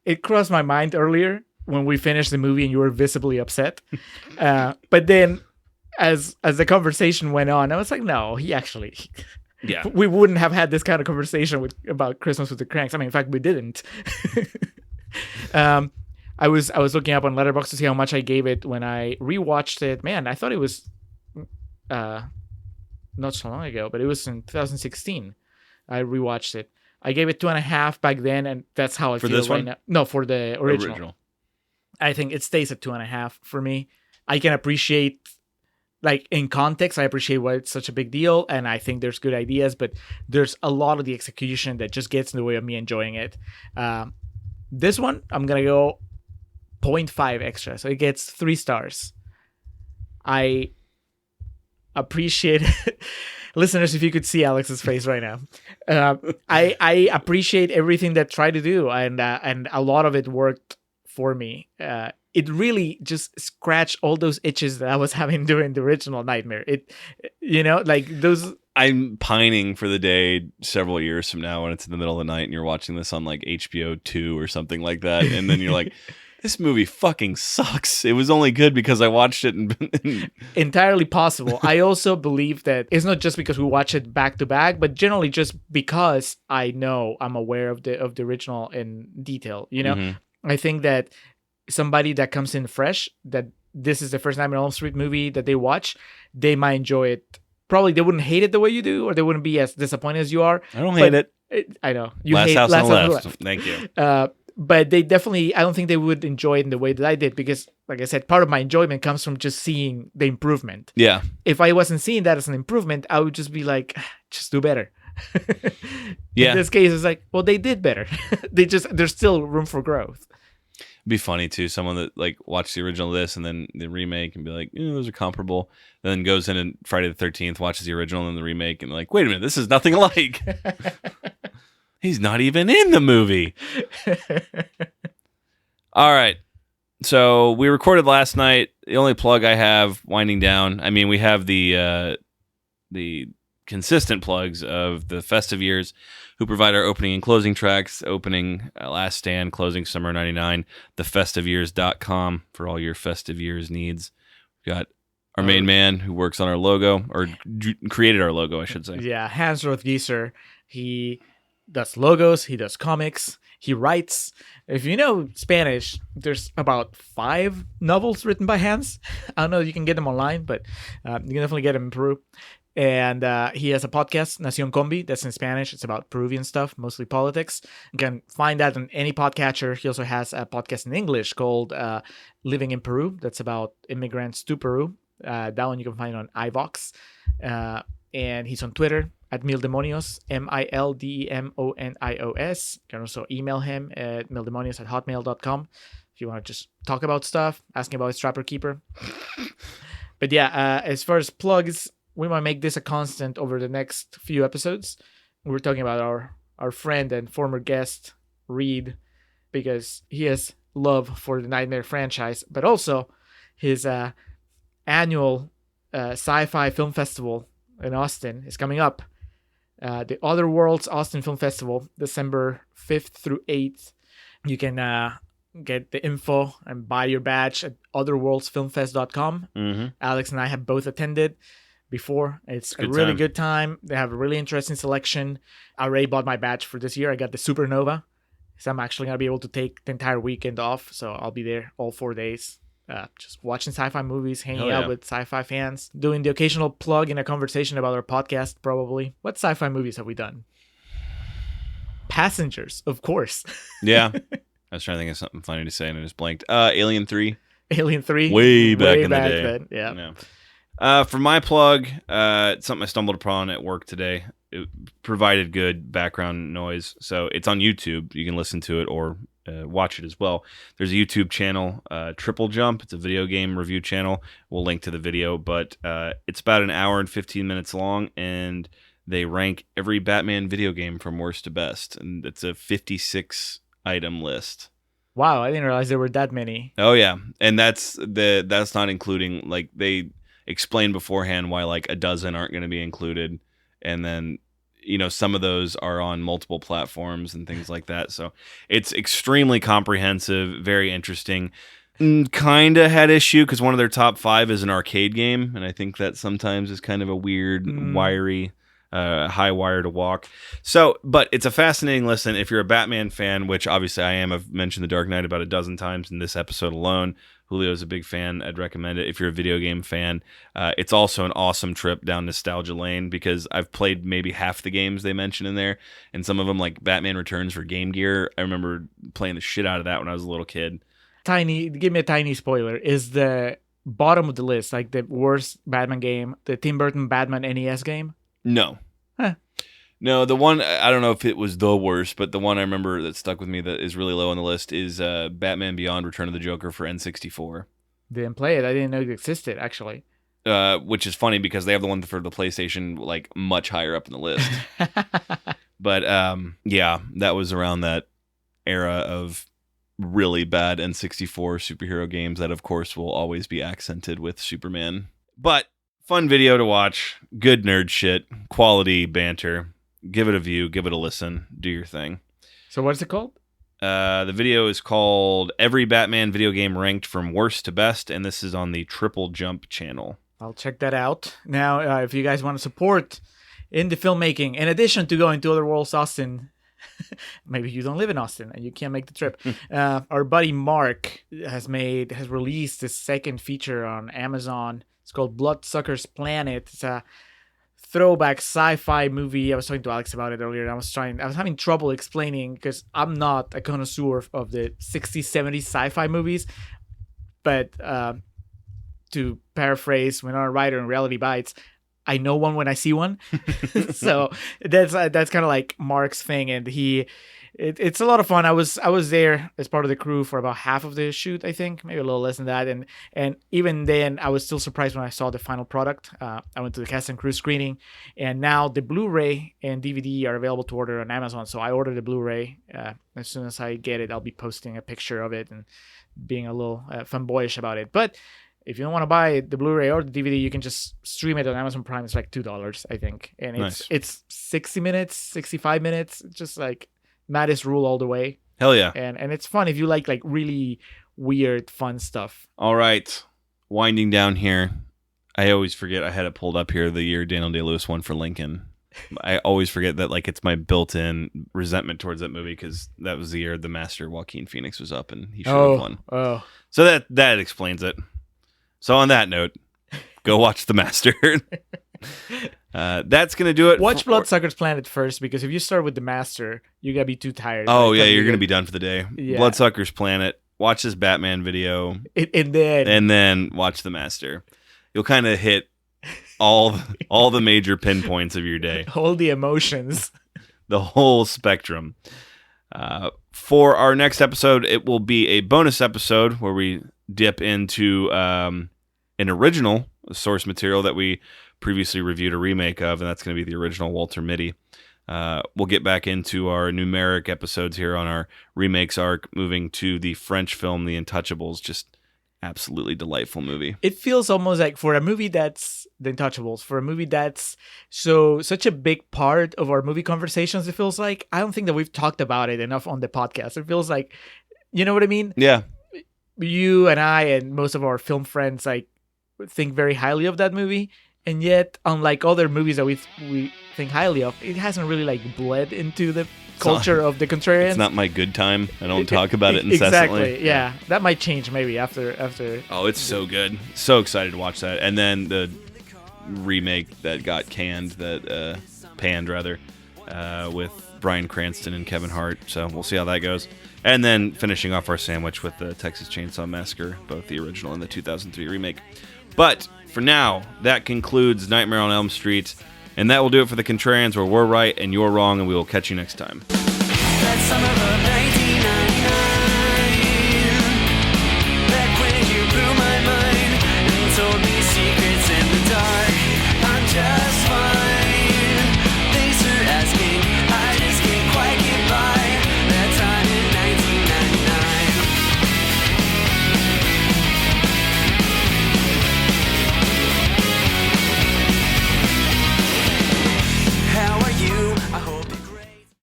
[SPEAKER 2] it crossed my mind earlier when we finished the movie and you were visibly upset. But then as the conversation went on, I was like, no, he actually...
[SPEAKER 1] Yeah.
[SPEAKER 2] We wouldn't have had this kind of conversation about Christmas with the Cranks. I mean, in fact, we didn't. I was looking up on Letterboxd to see how much I gave it when I rewatched it. Man, I thought it was not so long ago, but it was in 2016. I rewatched it. I gave it 2.5 back then, and that's how I feel
[SPEAKER 1] this
[SPEAKER 2] right
[SPEAKER 1] one?
[SPEAKER 2] now. No, for the original. I think it stays at 2.5 for me. I can appreciate, like, in context, I appreciate why it's such a big deal, and I think there's good ideas, but there's a lot of the execution that just gets in the way of me enjoying it. This one, I'm going to go 0.5 extra, so it gets 3 stars. I appreciate listeners, if you could see Alex's face right now. I appreciate everything that tried to do, and a lot of it worked for me. It really just scratched all those itches that I was having during the original Nightmare. Those.
[SPEAKER 5] I'm pining for the day several years from now when it's in the middle of the night and you're watching this on like HBO 2 or something like that, and then you're like, this movie fucking sucks. It was only good because I watched it.
[SPEAKER 2] Entirely possible. I also believe that it's not just because we watch it back to back, but generally just because I'm aware of the original in detail. I think that somebody that comes in fresh, that this is the first Nightmare on Elm Street movie that they watch, they might enjoy it. Probably they wouldn't hate it the way you do, or they wouldn't be as disappointed as you are.
[SPEAKER 5] I don't hate it.
[SPEAKER 2] I know.
[SPEAKER 5] Last House on the Left. Thank you.
[SPEAKER 2] But they definitely, I don't think they would enjoy it in the way that I did, because, like I said, part of my enjoyment comes from just seeing the improvement.
[SPEAKER 5] Yeah.
[SPEAKER 2] If I wasn't seeing that as an improvement, I would just be like, just do better.
[SPEAKER 5] Yeah.
[SPEAKER 2] In this case, it's like, well, they did better. There's still room for growth.
[SPEAKER 5] Be funny too, someone that like watched the original of this and then the remake and be like, those are comparable, then goes in and Friday the 13th watches the original and the remake and like, wait a minute, this is nothing alike. He's not even in the movie. All right, so we recorded last night. The only plug I have, winding down, I mean, we have the consistent plugs of the festive years, who provide our opening and closing tracks, opening Last Stand, closing Summer 99, thefestiveyears.com for all your festive years needs. We've got our main man who works on our logo, or created our logo, I should say.
[SPEAKER 2] Yeah, Hans Rothgieser. He does logos, he does comics, he writes. If you know Spanish, there's about 5 novels written by Hans. I don't know if you can get them online, but you can definitely get them in Peru. And he has a podcast, Nación Combi, that's in Spanish. It's about Peruvian stuff, mostly politics. You can find that on any podcatcher. He also has a podcast in English called Living in Peru. That's about immigrants to Peru. That one you can find on iVox. And he's on Twitter at Mildemonios, Mildemonios. You can also email him at mildemonios@hotmail.com if you want to just talk about stuff, asking about his Trapper Keeper. But yeah, as far as plugs, we might make this a constant over the next few episodes. We're talking about our friend and former guest, Reed, because he has love for the Nightmare franchise, but also his annual sci-fi film festival in Austin is coming up. The Other Worlds Austin Film Festival, December 5th through 8th. You can get the info and buy your badge at otherworldsfilmfest.com.
[SPEAKER 5] Mm-hmm.
[SPEAKER 2] Alex and I have both attended before. It's a really good time. They have a really interesting selection. I already bought my badge for this year. I got the Supernova, so I'm actually going to be able to take the entire weekend off, so I'll be there all 4 days, just watching sci-fi movies, hanging out with sci-fi fans, doing the occasional plug in a conversation about our podcast, probably. What sci-fi movies have we done? Passengers, of course.
[SPEAKER 5] Yeah. I was trying to think of something funny to say and I just blanked. Alien 3.
[SPEAKER 2] Alien 3.
[SPEAKER 5] Way back in the day.
[SPEAKER 2] Then. Yeah.
[SPEAKER 5] For my plug, it's something I stumbled upon at work today. It provided good background noise, so it's on YouTube. You can listen to it or watch it as well. There's a YouTube channel, Triple Jump. It's a video game review channel. We'll link to the video, but it's about an hour and 15 minutes long, and they rank every Batman video game from worst to best, and it's a 56-item list.
[SPEAKER 2] Wow, I didn't realize there were that many.
[SPEAKER 5] Oh yeah, and that's not including, like, they explain beforehand why like a dozen aren't going to be included, and then some of those are on multiple platforms and things like that. So it's extremely comprehensive, very interesting. Kind of had issue because one of their top 5 is an arcade game, and I think that sometimes is kind of a weird, wiry, high wire to walk. So, but it's a fascinating listen if you're a Batman fan, which obviously I am. I've mentioned The Dark Knight about a dozen times in this episode alone. Julio's a big fan. I'd recommend it. If you're a video game fan, it's also an awesome trip down nostalgia lane because I've played maybe half the games they mentioned in there, and some of them, like Batman Returns for Game Gear, I remember playing the shit out of that when I was a little kid.
[SPEAKER 2] Give me a tiny spoiler. Is the bottom of the list like the worst Batman game, the Tim Burton Batman NES game?
[SPEAKER 5] No.
[SPEAKER 2] Huh.
[SPEAKER 5] No, the one, I don't know if it was the worst, but the one I remember that stuck with me that is really low on the list is Batman Beyond Return of the Joker for N64.
[SPEAKER 2] Didn't play it. I didn't know it existed, actually.
[SPEAKER 5] Which is funny because they have the one for the PlayStation like much higher up in the list. But yeah, that was around that era of really bad N64 superhero games that, of course, will always be accented with Superman. But fun video to watch, good nerd shit, quality banter. Give it a view, give it a listen, do your thing.
[SPEAKER 2] So what's it called?
[SPEAKER 5] The video is called Every Batman Video Game Ranked from Worst to Best, and this is on the Triple Jump channel.
[SPEAKER 2] I'll check that out. Now, if you guys want to support indie filmmaking, in addition to going to Other Worlds Austin, maybe you don't live in Austin and you can't make the trip. Our buddy Mark has released his second feature on Amazon. It's called Bloodsuckers Planet. It's a throwback sci-fi movie. I was talking to Alex about it earlier. I was having trouble explaining because I'm not a connoisseur of the 60s, 70s sci-fi movies. But to paraphrase Winona Ryder in Reality Bites, I know one when I see one. So that's kind of like Mark's thing, and it's a lot of fun. I was there as part of the crew for about half of the shoot, I think, maybe a little less than that, and even then I was still surprised when I saw the final product. I went to the cast and crew screening, and now the Blu-ray and DVD are available to order on Amazon. So I ordered the Blu-ray. As soon as I get it, I'll be posting a picture of it and being a little fanboyish about it. But if you don't want to buy the Blu-ray or the DVD, you can just stream it on Amazon Prime. It's like $2, I think. And it's 60 minutes, 65 minutes, just like Mattis rule all the way.
[SPEAKER 5] Hell yeah.
[SPEAKER 2] And it's fun if you like really weird, fun stuff.
[SPEAKER 5] All right. Winding down here. I always forget, I had it pulled up here, the year Daniel Day-Lewis won for Lincoln. I always forget that like it's my built-in resentment towards that movie because that was the year the master Joaquin Phoenix was up and he should have won.
[SPEAKER 2] Oh.
[SPEAKER 5] So that explains it. So on that note, go watch The Master. That's going to do it.
[SPEAKER 2] Watch Bloodsuckers Planet first, because if you start with The Master, you're going to be too tired.
[SPEAKER 5] Oh, yeah, you're going to be done for the day.
[SPEAKER 2] Yeah.
[SPEAKER 5] Bloodsuckers Planet. Watch this Batman video.
[SPEAKER 2] And then
[SPEAKER 5] watch The Master. You'll kind of hit all the major pinpoints of your day.
[SPEAKER 2] All the emotions.
[SPEAKER 5] The whole spectrum. For our next episode, it will be a bonus episode where we dip into an original source material that we previously reviewed a remake of, and that's going to be the original Walter Mitty. We'll get back into our numeric episodes here on our remakes arc, moving to the French film The Untouchables. Just absolutely delightful movie.
[SPEAKER 2] It feels almost like for a movie that's The Untouchables, for a movie that's such a big part of our movie conversations, it feels like I don't think that we've talked about it enough on the podcast. It feels like, you know what I mean?
[SPEAKER 5] Yeah.
[SPEAKER 2] You and I and most of our film friends like think very highly of that movie, and yet unlike other movies that we think highly of, it hasn't really like bled into the culture of the Contrarians.
[SPEAKER 5] It's not my good time. I don't talk about it incessantly.
[SPEAKER 2] Exactly. Yeah, that might change maybe after.
[SPEAKER 5] Oh, it's so good. So excited to watch that. And then the remake that got panned with Bryan Cranston and Kevin Hart. So we'll see how that goes. And then finishing off our sandwich with the Texas Chainsaw Massacre, both the original and the 2003 remake. But for now, that concludes Nightmare on Elm Street. And that will do it for the Contrarians, where we're right and you're wrong, and we will catch you next time.
[SPEAKER 6] That summer of